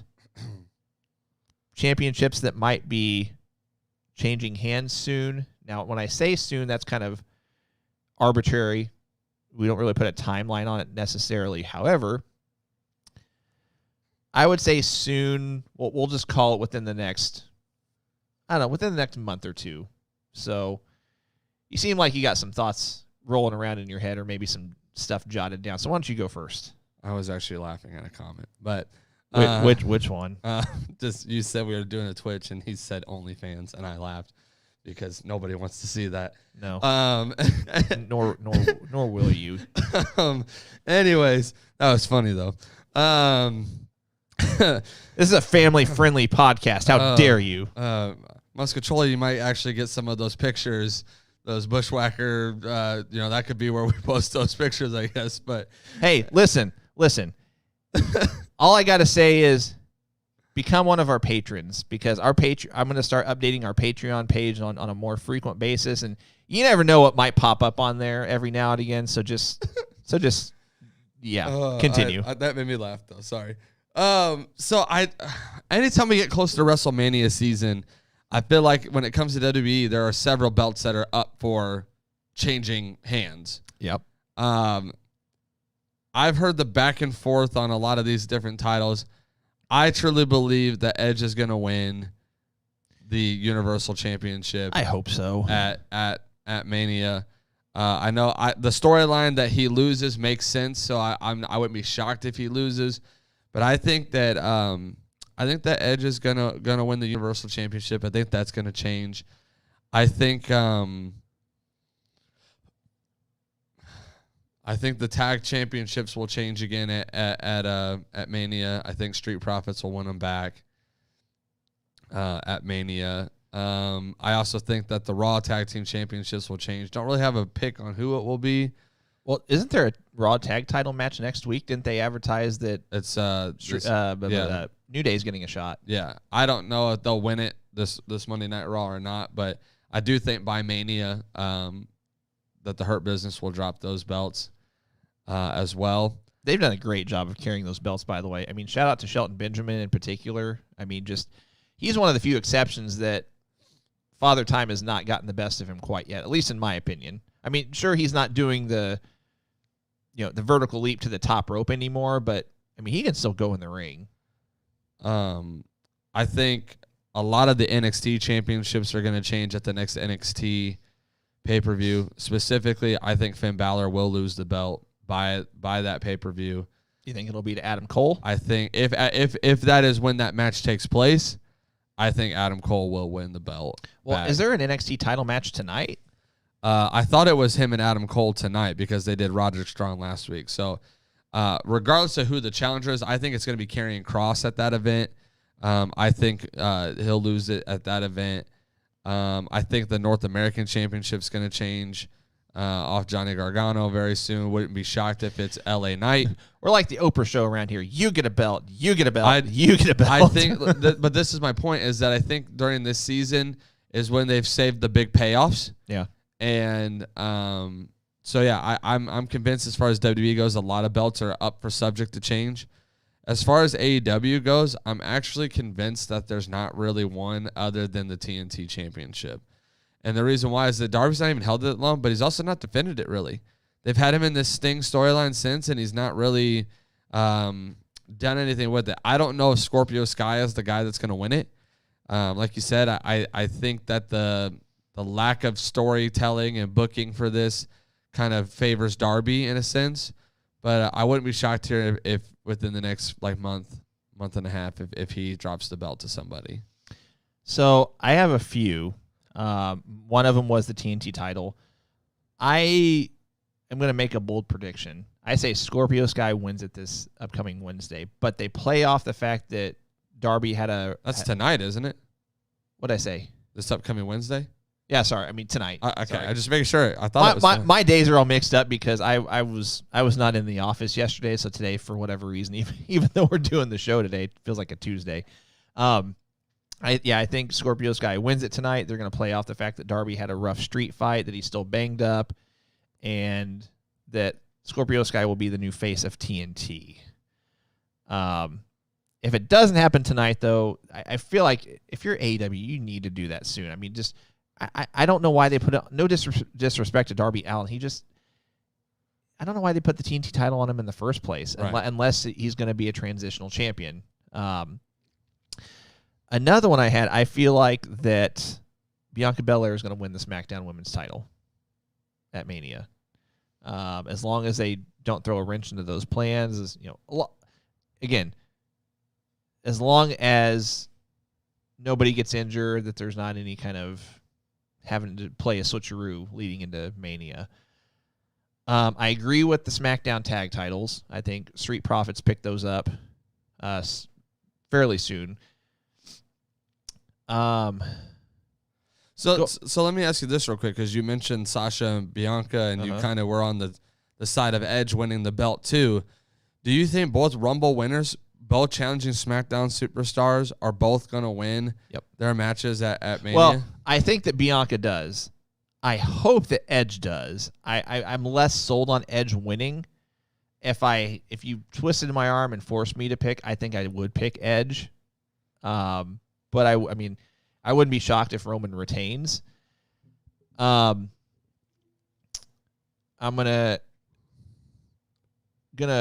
championships that might be changing hands soon. Now, when I say soon, that's kind of arbitrary. We don't really put a timeline on it necessarily. However, I would say soon, we'll just call it within the next, within the next month or two. So you seem like you got some thoughts rolling around in your head or maybe some stuff jotted down. So why don't you go first? I was actually laughing at a comment, but which one? Just you said we were doing a Twitch, and he said OnlyFans, and I laughed because nobody wants to see that. No. Nor will you. Anyways, that was funny though. This is a family-friendly podcast. How dare you? Muscatrola, you might actually get some of those pictures. Those bushwhacker, that could be where we post those pictures, I guess. But hey, listen. All I got to say is become one of our patrons, because I'm going to start updating our Patreon page on a more frequent basis, and you never know what might pop up on there every now and again. So just continue. That made me laugh though. Sorry. So anytime we get close to WrestleMania season, I feel like when it comes to WWE, there are several belts that are up for changing hands. Yep. I've heard the back and forth on a lot of these different titles. I truly believe that Edge is going to win the Universal Championship. I hope so. At Mania. I know the storyline that he loses makes sense, so I wouldn't be shocked if he loses. But I think that Edge is gonna win the Universal Championship. I think that's gonna change. I think the tag championships will change again at Mania. I think Street Profits will win them back at Mania. I also think that the Raw Tag Team Championships will change. Don't really have a pick on who it will be. Well, isn't there a Raw Tag title match next week? Didn't they advertise that it's New Day's getting a shot? Yeah, I don't know if they'll win it this Monday Night Raw or not, but I do think by Mania that the Hurt Business will drop those belts as well. They've done a great job of carrying those belts, by the way. I mean, shout out to Shelton Benjamin in particular. I mean, he's one of the few exceptions that Father Time has not gotten the best of him quite yet, at least in my opinion. I mean, sure, he's not doing the vertical leap to the top rope anymore, but I mean, he can still go in the ring. I think a lot of the NXT championships are going to change at the next NXT pay-per-view. Specifically, I think Finn Balor will lose the belt by that pay-per-view. You think it'll be to Adam Cole? I think if that is when that match takes place, I think Adam Cole will win the belt. Well, back. Is there an NXT title match tonight? I thought it was him and Adam Cole tonight because they did Roderick Strong last week. So regardless of who the challenger is, I think it's going to be Karrion Kross at that event. I think he'll lose it at that event. I think the North American Championship is going to change off Johnny Gargano very soon. Wouldn't be shocked if it's LA Knight. We're like the Oprah show around here. You get a belt. You get a belt. You get a belt. I think, but this is my point, is that I think during this season is when they've saved the big payoffs. Yeah. And So yeah, I'm convinced as far as WWE goes, a lot of belts are up for subject to change. As far as AEW goes, I'm actually convinced that there's not really one other than the TNT Championship. And the reason why is that Darby's not even held it long, but he's also not defended it really. They've had him in this Sting storyline since, and he's not really done anything with it. I don't know if Scorpio Sky is the guy that's going to win it. Like you said, I think that the lack of storytelling and booking for this kind of favors Darby in a sense, but I wouldn't be shocked here if within the next month and a half if he drops the belt to somebody. So I have a few. One of them was the TNT title. I am going to make a bold prediction. I say Scorpio Sky wins it this upcoming Wednesday, but they play off the fact that Darby had a... That's tonight, isn't it? What'd I say? This upcoming Wednesday? Yeah, sorry. I mean tonight. Okay, sorry. I just making sure. I thought my days are all mixed up because I was not in the office yesterday, so today for whatever reason, even though we're doing the show today, it feels like a Tuesday. I think Scorpio Sky wins it tonight. They're going to play off the fact that Darby had a rough street fight, that he's still banged up, and that Scorpio Sky will be the new face of TNT. If it doesn't happen tonight, though, I feel like if you're AEW, you need to do that soon. I mean, just I don't know why they put it. No disrespect to Darby Allin, I don't know why they put the TNT title on him in the first place, right, unless he's going to be a transitional champion. Another one I feel like that Bianca Belair is going to win the SmackDown Women's title at Mania. As long as they don't throw a wrench into those plans, again, as long as nobody gets injured, that there's not any kind of having to play a switcheroo leading into Mania. I agree with the SmackDown tag titles. I think Street Profits pick those up fairly soon. So let me ask you this real quick, because you mentioned Sasha and Bianca, and you kind of were on the side of Edge winning the belt too. Do you think both Rumble winners, both challenging SmackDown superstars, are both going to win their matches at Mania? Well, I think that Bianca does. I hope that Edge does. I'm less sold on Edge winning. If you twisted my arm and forced me to pick, I think I would pick Edge. But I mean, I wouldn't be shocked if Roman retains. I'm gonna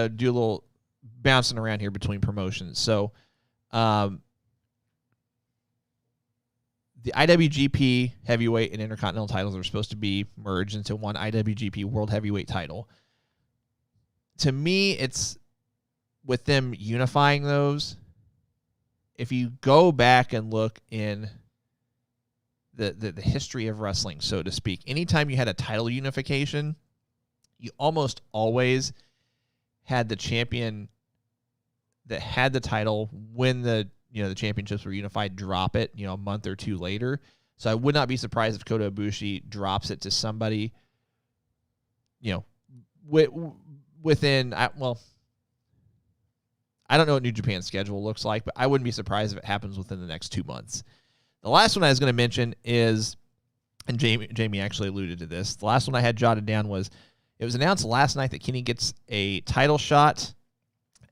do a little bouncing around here between promotions. So, the IWGP Heavyweight and Intercontinental titles are supposed to be merged into one IWGP World Heavyweight title. To me, it's with them unifying those. If you go back and look in the history of wrestling, so to speak, anytime you had a title unification, you almost always had the champion that had the title when the championships were unified drop it, a month or two later. So I would not be surprised if Kota Ibushi drops it to somebody, within I don't know what New Japan's schedule looks like, but I wouldn't be surprised if it happens within the next 2 months. The last one I was going to mention is, and Jamie actually alluded to this, the last one I had jotted down was, it was announced last night that Kenny gets a title shot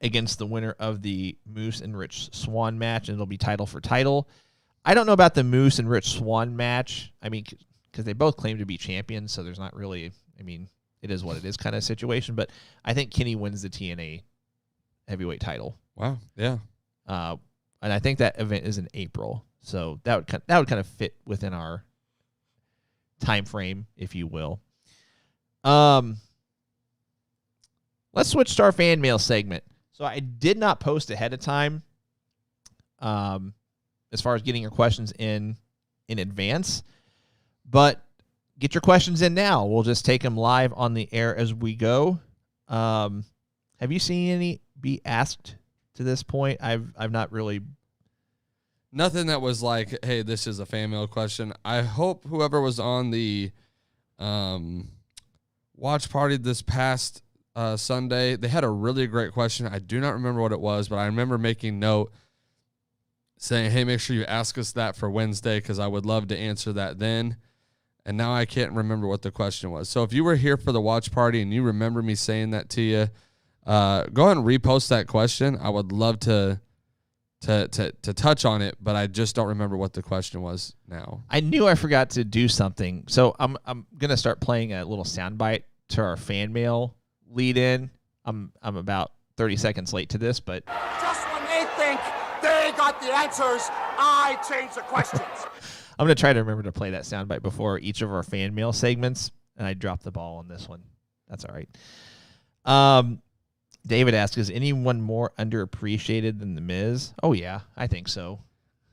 against the winner of the Moose and Rich Swann match, and it'll be title for title. I don't know about the Moose and Rich Swann match. I mean, because they both claim to be champions, so there's not really, it is what it is kind of situation, but I think Kenny wins the TNA heavyweight title. Wow. Yeah. And I think that event is in April, so that would kind of fit within our time frame, if you will. Let's switch to our fan mail segment. So I did not post ahead of time, as far as getting your questions in advance, but get your questions in now. We'll just take them live on the air as we go. Have you seen any be asked to this point? I've not really. Nothing that was like, hey, this is a fan mail question. I hope whoever was on the watch party this past Sunday, they had a really great question. I do not remember what it was, but I remember making note saying, hey, make sure you ask us that for Wednesday, because I would love to answer that then. and now I can't remember what the question was. So if you were here for the watch party and you remember me saying that to you, go ahead and repost that question. I would love to touch on it, but I just don't remember what the question was now. I knew I forgot to do something, so I'm gonna start playing a little soundbite to our fan mail lead in. I'm about 30 seconds late to this, but just when they think they got the answers, I change the questions. I'm gonna try to remember to play that soundbite before each of our fan mail segments, and I dropped the ball on this one. That's all right. David asks, is anyone more underappreciated than The Miz? Oh, yeah, I think so.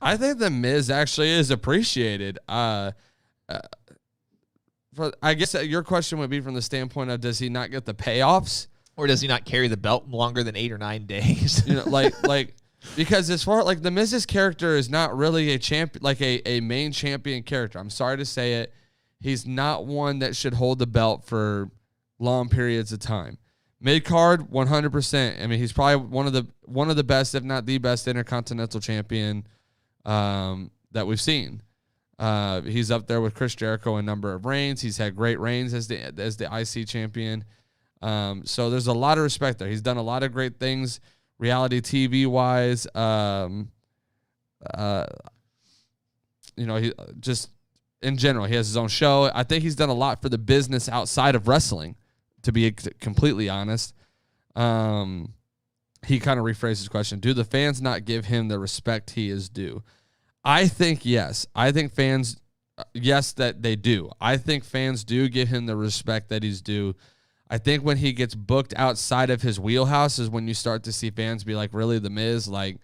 I think The Miz actually is appreciated. I guess your question would be from the standpoint of, does he not get the payoffs? Or does he not carry the belt longer than 8 or 9 days? like because as far like The Miz's character is not really a champion, like a main champion character. I'm sorry to say it. He's not one that should hold the belt for long periods of time. Mid-card, 100%. I mean, he's probably one of the best, if not the best, intercontinental champion that we've seen. He's up there with Chris Jericho in number of reigns. He's had great reigns as the IC champion. So there's a lot of respect there. He's done a lot of great things, reality TV wise. He just in general, he has his own show. I think he's done a lot for the business outside of wrestling. To be completely honest, he kind of rephrased his question. Do the fans not give him the respect he is due? I think yes. I think fans, yes, that they do. I think fans do give him the respect that he's due. I think when he gets booked outside of his wheelhouse is when you start to see fans be like, really, The Miz? Like,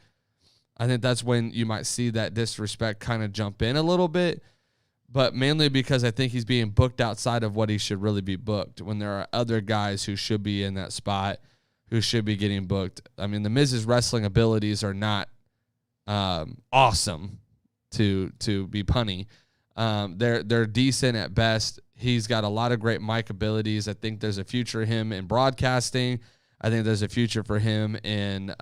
I think that's when you might see that disrespect kind of jump in a little bit. But mainly because I think he's being booked outside of what he should really be booked when there are other guys who should be in that spot, who should be getting booked. I mean, The Miz's wrestling abilities are not awesome to be punny. They're decent at best. He's got a lot of great mic abilities. I think there's a future for him in broadcasting. I think there's a future for him in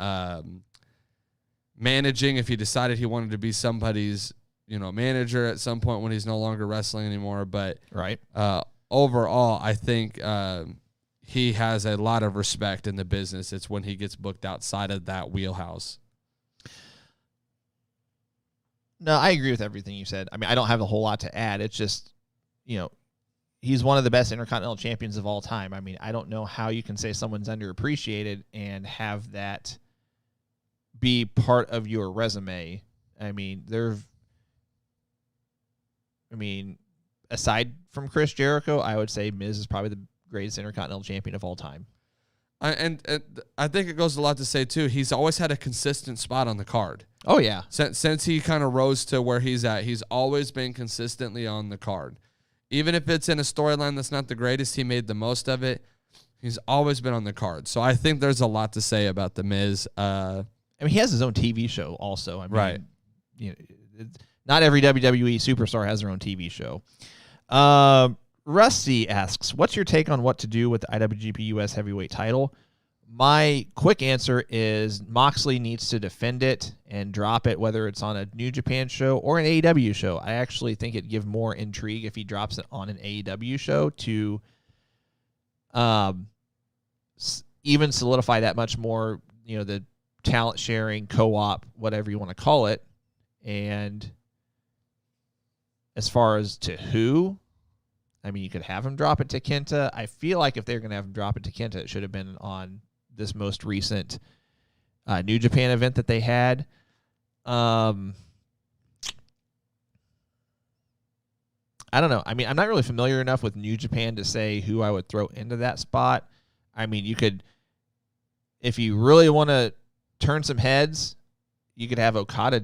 managing if he decided he wanted to be somebody's manager at some point when he's no longer wrestling anymore. But right. Overall, I think he has a lot of respect in the business. It's when he gets booked outside of that wheelhouse. No, I agree with everything you said. I mean, I don't have a whole lot to add. It's just, he's one of the best Intercontinental champions of all time. I mean, I don't know how you can say someone's underappreciated and have that be part of your resume. I mean, aside from Chris Jericho, I would say Miz is probably the greatest Intercontinental champion of all time. And I think it goes a lot to say, too, he's always had a consistent spot on the card. Oh, yeah. Since he kind of rose to where he's at, he's always been consistently on the card. Even if it's in a storyline that's not the greatest, he made the most of it. He's always been on the card. So I think there's a lot to say about The Miz. I mean, he has his own TV show also. I mean, right. Not every WWE superstar has their own TV show. Rusty asks, what's your take on what to do with the IWGP US Heavyweight title? My quick answer is Moxley needs to defend it and drop it, whether it's on a New Japan show or an AEW show. I actually think it'd give more intrigue if he drops it on an AEW show to even solidify that much more, the talent sharing, co-op, whatever you want to call it. And as far as to who, I mean, you could have him drop it to Kenta. I feel like if they're going to have him drop it to Kenta, it should have been on this most recent New Japan event that they had. I don't know. I mean, I'm not really familiar enough with New Japan to say who I would throw into that spot. I mean, you could, if you really want to turn some heads, you could have Okada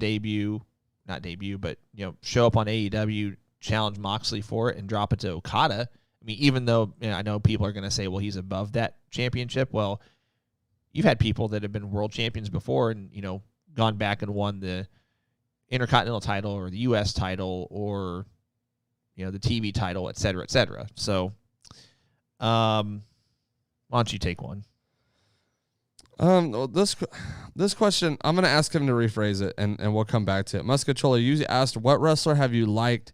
show up on AEW, challenge Moxley for it, and drop it to Okada. I mean, even though I know people are going to say, well, he's above that championship. Well, you've had people that have been world champions before and, gone back and won the Intercontinental title or the U.S. title or, the TV title, et cetera, et cetera. So, why don't you take one? This question, I'm going to ask him to rephrase it, and we'll come back to it. Muscachola, you asked, what wrestler have you liked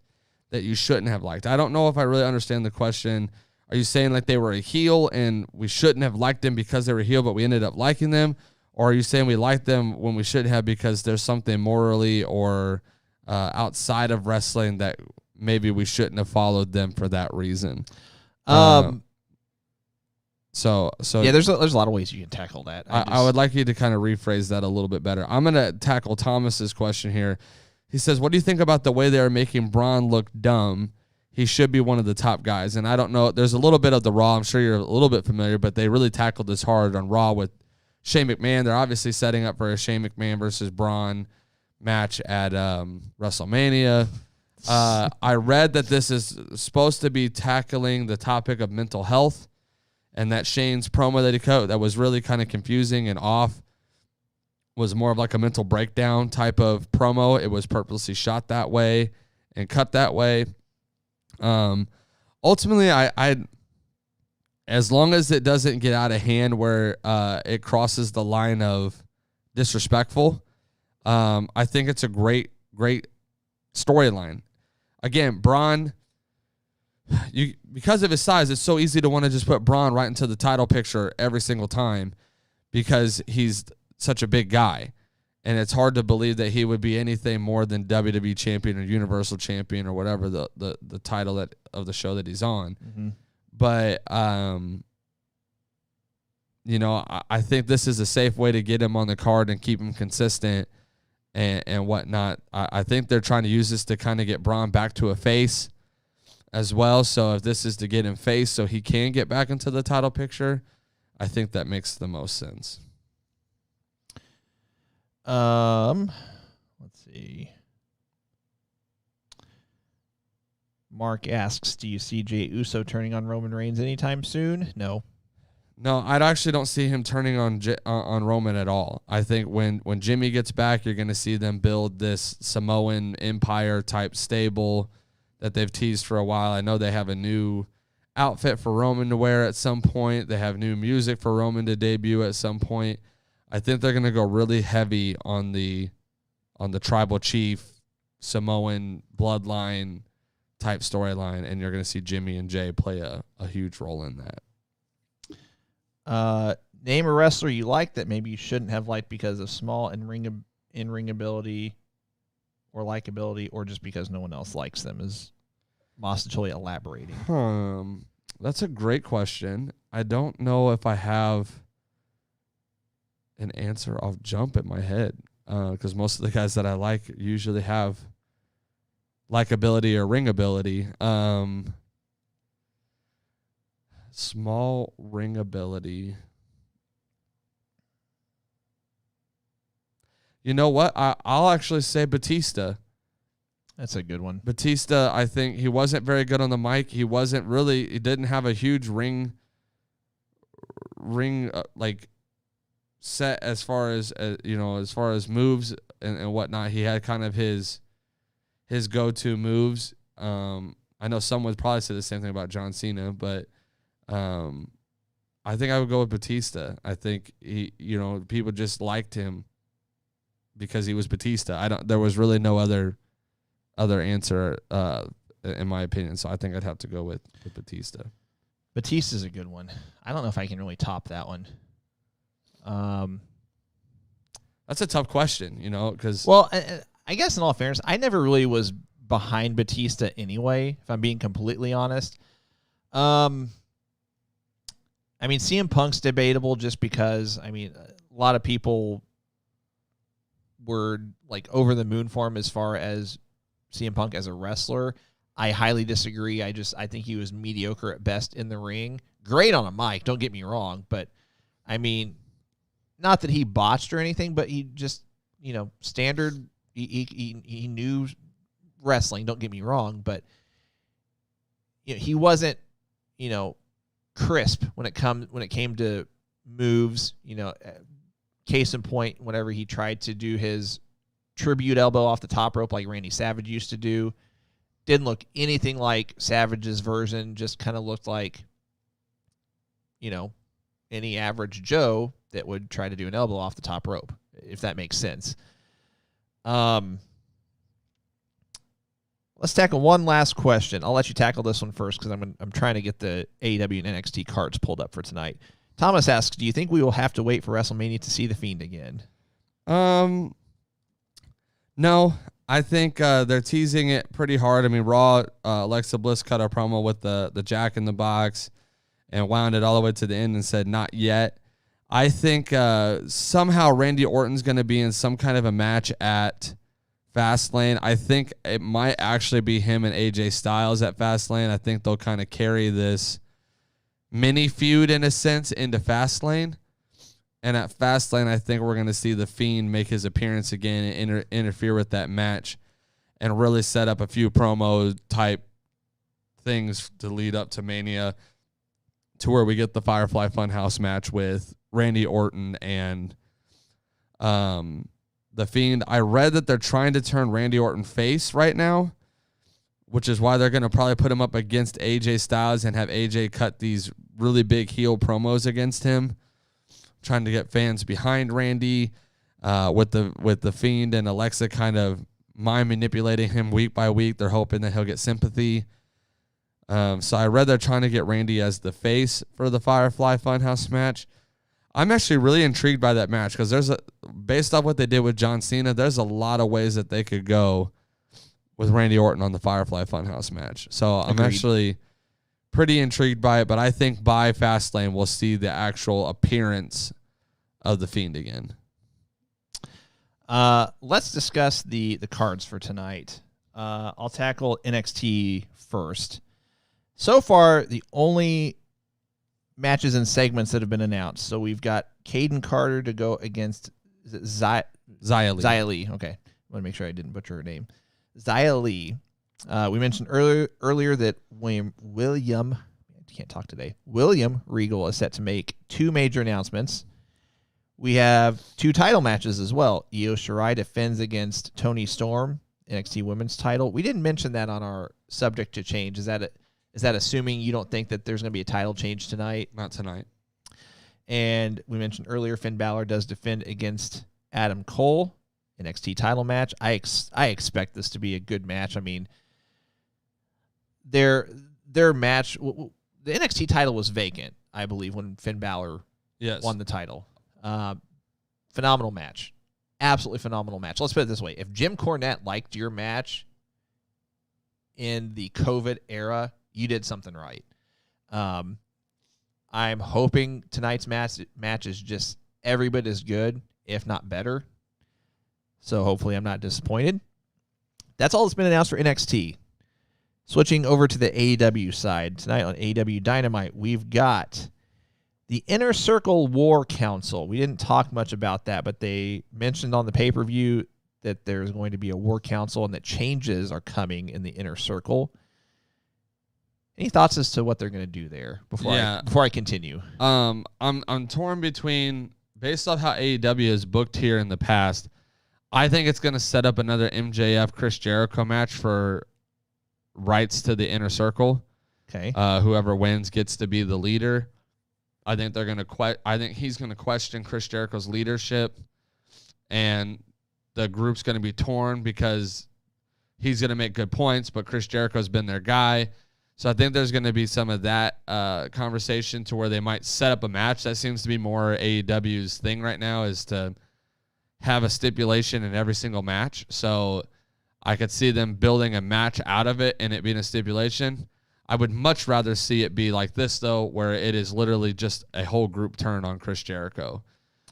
that you shouldn't have liked? I don't know if I really understand the question. Are you saying like they were a heel and we shouldn't have liked them because they were a heel, but we ended up liking them? Or are you saying we liked them when we shouldn't have because there's something morally or outside of wrestling that maybe we shouldn't have followed them for that reason? So yeah, there's a lot of ways you can tackle that. I would like you to kind of rephrase that a little bit better. I'm going to tackle Thomas's question here. He says, what do you think about the way they are making Braun look dumb? He should be one of the top guys. And I don't know. There's a little bit of the Raw. I'm sure you're a little bit familiar, but they really tackled this hard on Raw with Shane McMahon. They're obviously setting up for a Shane McMahon versus Braun match at WrestleMania. I read that this is supposed to be tackling the topic of mental health, and that Shane's promo that he cut that was really kind of confusing and off was more of like a mental breakdown type of promo. It was purposely shot that way and cut that way. Ultimately, I as long as it doesn't get out of hand where it crosses the line of disrespectful, I think it's a great storyline. Again, Braun, because of his size, it's so easy to want to just put Braun right into the title picture every single time because he's such a big guy. And it's hard to believe that he would be anything more than WWE champion or Universal champion or whatever the title of the show that he's on. Mm-hmm. But, I think this is a safe way to get him on the card and keep him consistent and whatnot. I think they're trying to use this to kind of get Braun back to a face as well. So if this is to get him face so he can get back into the title picture, I think that makes the most sense. Let's see. Mark asks, do you see Jey Uso turning on Roman Reigns anytime soon? No, I actually don't see him turning on Roman at all. I think when Jimmy gets back, you're going to see them build this Samoan Empire type stable that they've teased for a while. I know they have a new outfit for Roman to wear at some point. They have new music for Roman to debut at some point. I think they're going to go really heavy on the tribal chief, Samoan bloodline type storyline, and you're going to see Jimmy and Jay play a huge role in that. Name a wrestler you like that maybe you shouldn't have liked because of small in-ring ability or likability, or just because no one else likes them, is Masatoya elaborating. That's a great question. I don't know if I have an answer off jump in my head because most of the guys that I like usually have likability or ring ability. Small ring ability. You know what? I'll actually say Batista. That's a good one. Batista, I think he wasn't very good on the mic. He didn't have a huge ring like set as far as moves and whatnot. He had kind of his go-to moves. I know some would probably say the same thing about John Cena, but I think I would go with Batista. I think people just liked him because he was Batista. There was really no other answer in my opinion, so I think I'd have to go with Batista. Batista's a good one. I don't know if I can really top that one. That's a tough question, because I guess in all fairness, I never really was behind Batista anyway, if I'm being completely honest. CM Punk's debatable just because, a lot of people were like over the moon for him as far as CM Punk as a wrestler. I highly disagree. I think he was mediocre at best in the ring. Great on a mic, don't get me wrong, but not that he botched or anything, but he just, standard. He knew wrestling. Don't get me wrong, but he wasn't, crisp when it came to moves. Case in point, whenever he tried to do his tribute elbow off the top rope like Randy Savage used to do, didn't look anything like Savage's version. Just kind of looked like, any average Joe that would try to do an elbow off the top rope, if that makes sense. Let's tackle one last question. I'll let you tackle this one first because I'm trying to get the AEW and NXT cards pulled up for tonight. Thomas asks, do you think we will have to wait for WrestleMania to see The Fiend again? No. I think they're teasing it pretty hard. I mean, Raw, Alexa Bliss cut a promo with the Jack in the Box and wound it all the way to the end and said, not yet. I think somehow Randy Orton's going to be in some kind of a match at Fastlane. I think it might actually be him and AJ Styles at Fastlane. I think they'll kind of carry this mini feud in a sense into Fastlane. And at Fastlane, I think we're going to see The Fiend make his appearance again and interfere with that match and really set up a few promo type things to lead up to Mania, to where we get the Firefly Funhouse match with Randy Orton and The Fiend. I read that they're trying to turn Randy Orton face right now, which is why they're going to probably put him up against AJ Styles and have AJ cut these really big heel promos against him, trying to get fans behind Randy, with the Fiend and Alexa kind of mind manipulating him week by week. They're hoping that he'll get sympathy. So I read they're trying to get Randy as the face for the Firefly Funhouse match. I'm actually really intrigued by that match because based off what they did with John Cena, there's a lot of ways that they could go with Randy Orton on the Firefly Funhouse match. So I'm actually pretty intrigued by it, but I think by Fastlane we'll see the actual appearance of The Fiend again. Let's discuss the cards for tonight. I'll tackle NXT first. So far, the only matches and segments that have been announced. So we've got Caden Carter to go against Xia Li. Okay. I want to make sure I didn't butcher her name. Xia Li. We mentioned earlier that William Regal is set to make two major announcements. We have two title matches as well. Io Shirai defends against Toni Storm, NXT Women's title. We didn't mention that on our subject to change. Is that assuming you don't think that there's going to be a title change tonight? Not tonight. And we mentioned earlier Finn Balor does defend against Adam Cole, NXT title match. I expect this to be a good match. I mean, their match, the NXT title was vacant, I believe, when Finn Balor won the title. Phenomenal match. Absolutely phenomenal match. Let's put it this way. If Jim Cornette liked your match in the COVID era, you did something right. I'm hoping tonight's match is just every bit as good, if not better. So hopefully I'm not disappointed. That's all that's been announced for NXT. Switching over to the AEW side. Tonight on AEW Dynamite, we've got the Inner Circle War Council. We didn't talk much about that, but they mentioned on the pay-per-view that there's going to be a War Council and that changes are coming in the Inner Circle. Any thoughts as to what they're going to do there before I continue? I'm torn between, based off how AEW has booked here in the past, I think it's going to set up another MJF Chris Jericho match for rights to the Inner Circle. Okay. Whoever wins gets to be the leader. I think they're going to I think he's going to question Chris Jericho's leadership, and the group's going to be torn because he's going to make good points, but Chris Jericho's been their guy. So I think there's going to be some of that conversation to where they might set up a match. That seems to be more AEW's thing right now, is to have a stipulation in every single match. So I could see them building a match out of it and it being a stipulation. I would much rather see it be like this, though, where it is literally just a whole group turn on Chris Jericho,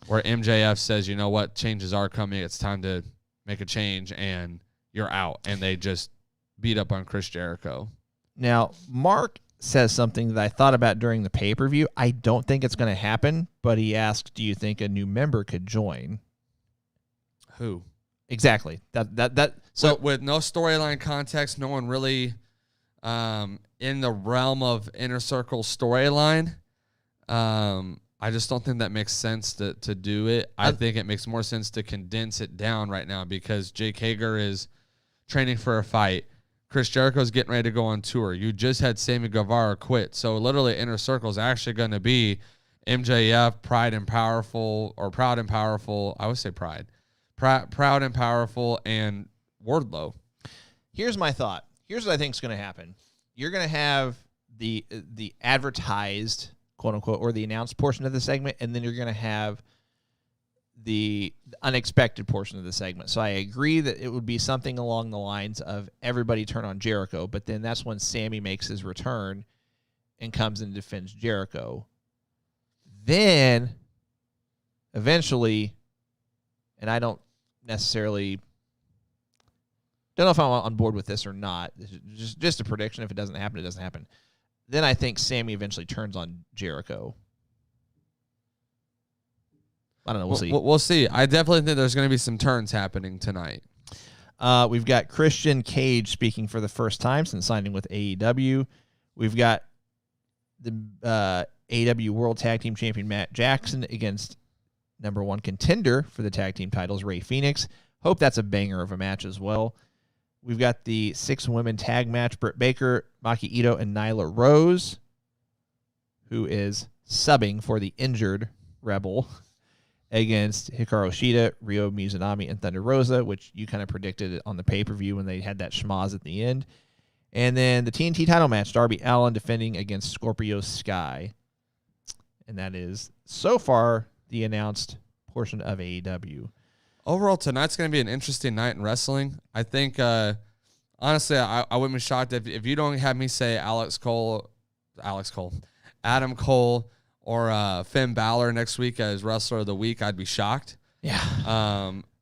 where MJF says, you know what, changes are coming. It's time to make a change, and you're out. And they just beat up on Chris Jericho. Now, Mark says something that I thought about during the pay-per-view. I don't think it's going to happen, but he asked, do you think a new member could join? Who? Exactly. So with no storyline context, no one really in the realm of Inner Circle storyline. I just don't think that makes sense to do it. I think it makes more sense to condense it down right now because Jake Hager is training for a fight. Chris Jericho's getting ready to go on tour. You just had Sammy Guevara quit. So literally Inner Circle is actually going to be MJF, Proud and Powerful. I would say Proud and Powerful, and Wardlow. Here's my thought. here's what I think is going to happen. You're going to have the advertised, quote unquote, or the announced portion of the segment, and then you're going to have the unexpected portion of the segment. So I agree that it would be something along the lines of everybody turn on Jericho, but then that's when Sammy makes his return and comes and defends Jericho. Then eventually, and I don't know if I'm on board with this or not. Just a prediction. If it doesn't happen, it doesn't happen. Then I think Sammy eventually turns on Jericho. I don't know. We'll see. We'll see. I definitely think there's going to be some turns happening tonight. We've got Christian Cage speaking for the first time since signing with AEW. We've got the AEW World Tag Team Champion Matt Jackson against number one contender for the tag team titles, Rey Fenix. Hope that's a banger of a match as well. We've got the 6-women tag match, Britt Baker, Maki Ito, and Nyla Rose, who is subbing for the injured Rebel, against Hikaru Shida, Ryo Mizunami, and Thunder Rosa, which you kind of predicted on the pay-per-view when they had that schmoz at the end. And then the TNT title match, Darby Allin defending against Scorpio Sky. And that is, so far, the announced portion of AEW. Overall, tonight's going to be an interesting night in wrestling. I think, honestly, I wouldn't be shocked if you don't have me say Adam Cole, or Finn Balor next week as Wrestler of the Week. I'd be shocked. Yeah.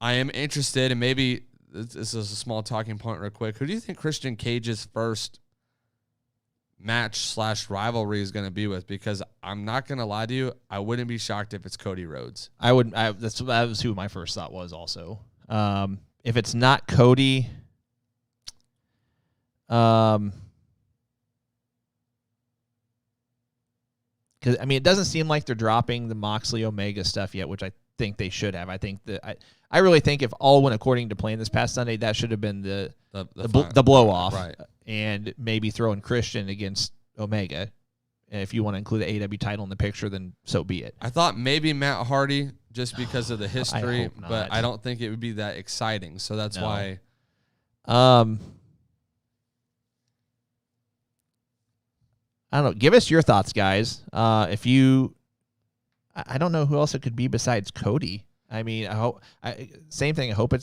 I am interested, and maybe this is a small talking point real quick. Who do you think Christian Cage's first match/rivalry is going to be with? Because I'm not going to lie to you, I wouldn't be shocked if it's Cody Rhodes. That was who my first thought was also. If it's not Cody, because I mean, it doesn't seem like they're dropping the Moxley Omega stuff yet, which I think they should have. I think that I really think if all went according to plan this past Sunday, that should have been the blow off, right? And maybe throwing Christian against Omega. And if you want to include the AEW title in the picture, then so be it. I thought maybe Matt Hardy just because of the history, but I don't think it would be that exciting. So that's why. I don't know. Give us your thoughts, guys. I don't know who else it could be besides Cody. I mean, same thing. I hope I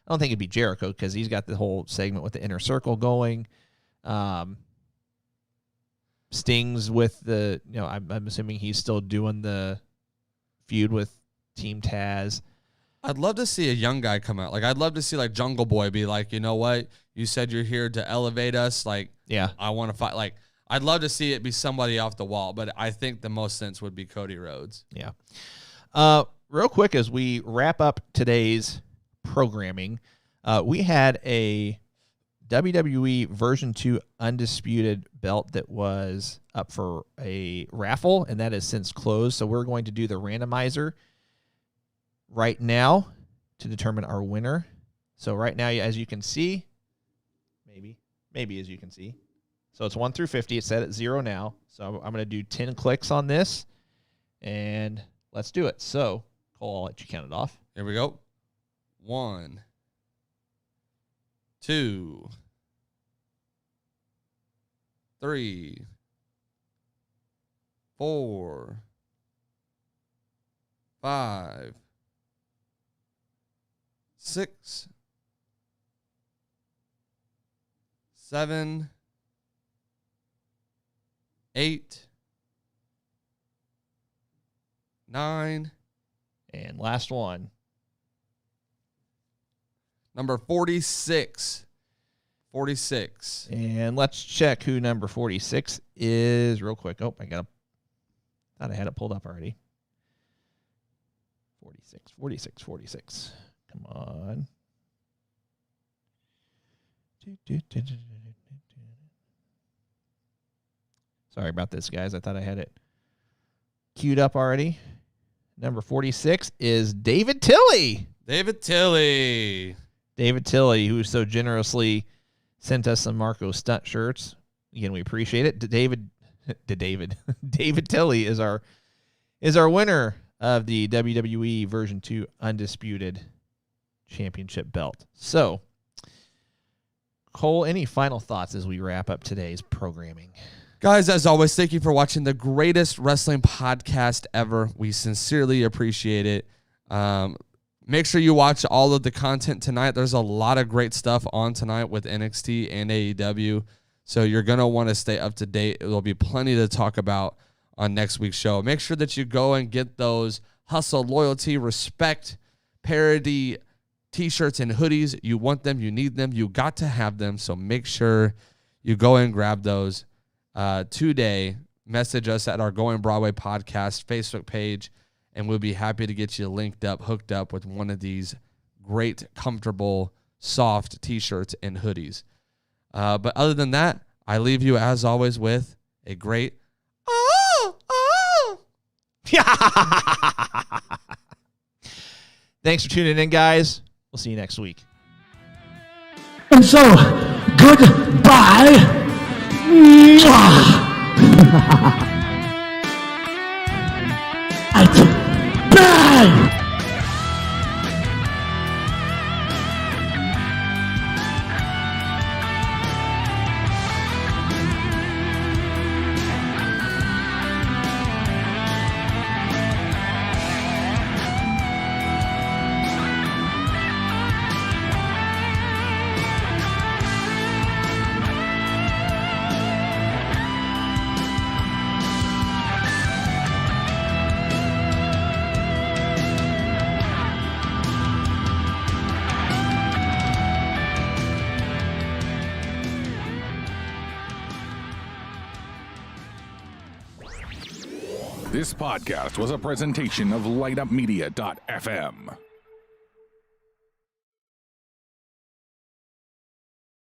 don't think it'd be Jericho because he's got the whole segment with the Inner Circle going. Sting's with the, I'm assuming he's still doing the feud with Team Taz. I'd love to see a young guy come out. Like, I'd love to see, like, Jungle Boy be like, you know what? You said you're here to elevate us. Like, yeah, I want to fight. Like, I'd love to see it be somebody off the wall, but I think the most sense would be Cody Rhodes. Yeah. Real quick, as we wrap up today's programming, we had a WWE Version 2 Undisputed belt that was up for a raffle, and that has since closed. So we're going to do the randomizer right now to determine our winner. So right now, as you can see, maybe as you can see, so it's 1 through 50. It's set at 0 now. So I'm going to do 10 clicks on this, and let's do it. So, Cole, I'll let you count it off. Here we go. 1, 2, 3, 4, 5, 6, 7, 8, 9, and last one. Number 46. 46. And let's check who number 46 is real quick. Oh, thought I had it pulled up already. 46. Come on. Sorry about this, guys. I thought I had it queued up already. Number 46 is David Tilley. David Tilley, who so generously sent us some Marco Stunt shirts. Again, we appreciate it. David Tilley is our winner of the WWE Version 2 Undisputed Championship belt. So, Cole, any final thoughts as we wrap up today's programming? Guys, as always, thank you for watching the greatest wrestling podcast ever. We sincerely appreciate it. Make sure you watch all of the content tonight. There's a lot of great stuff on tonight with NXT and AEW. So you're going to want to stay up to date. There'll be plenty to talk about on next week's show. Make sure that you go and get those Hustle, Loyalty, Respect, Parody t-shirts and hoodies. You want them. You need them. You got to have them. So make sure you go and grab those today. Message us at our Going Broadway podcast Facebook page, and we'll be happy to get you linked up, hooked up with one of these great, comfortable, soft t-shirts and hoodies. But other than that, I leave you, as always, with a great Thanks for tuning in, guys. We'll see you next week. And so, goodbye. Bye. This podcast was a presentation of LightUpMedia.fm.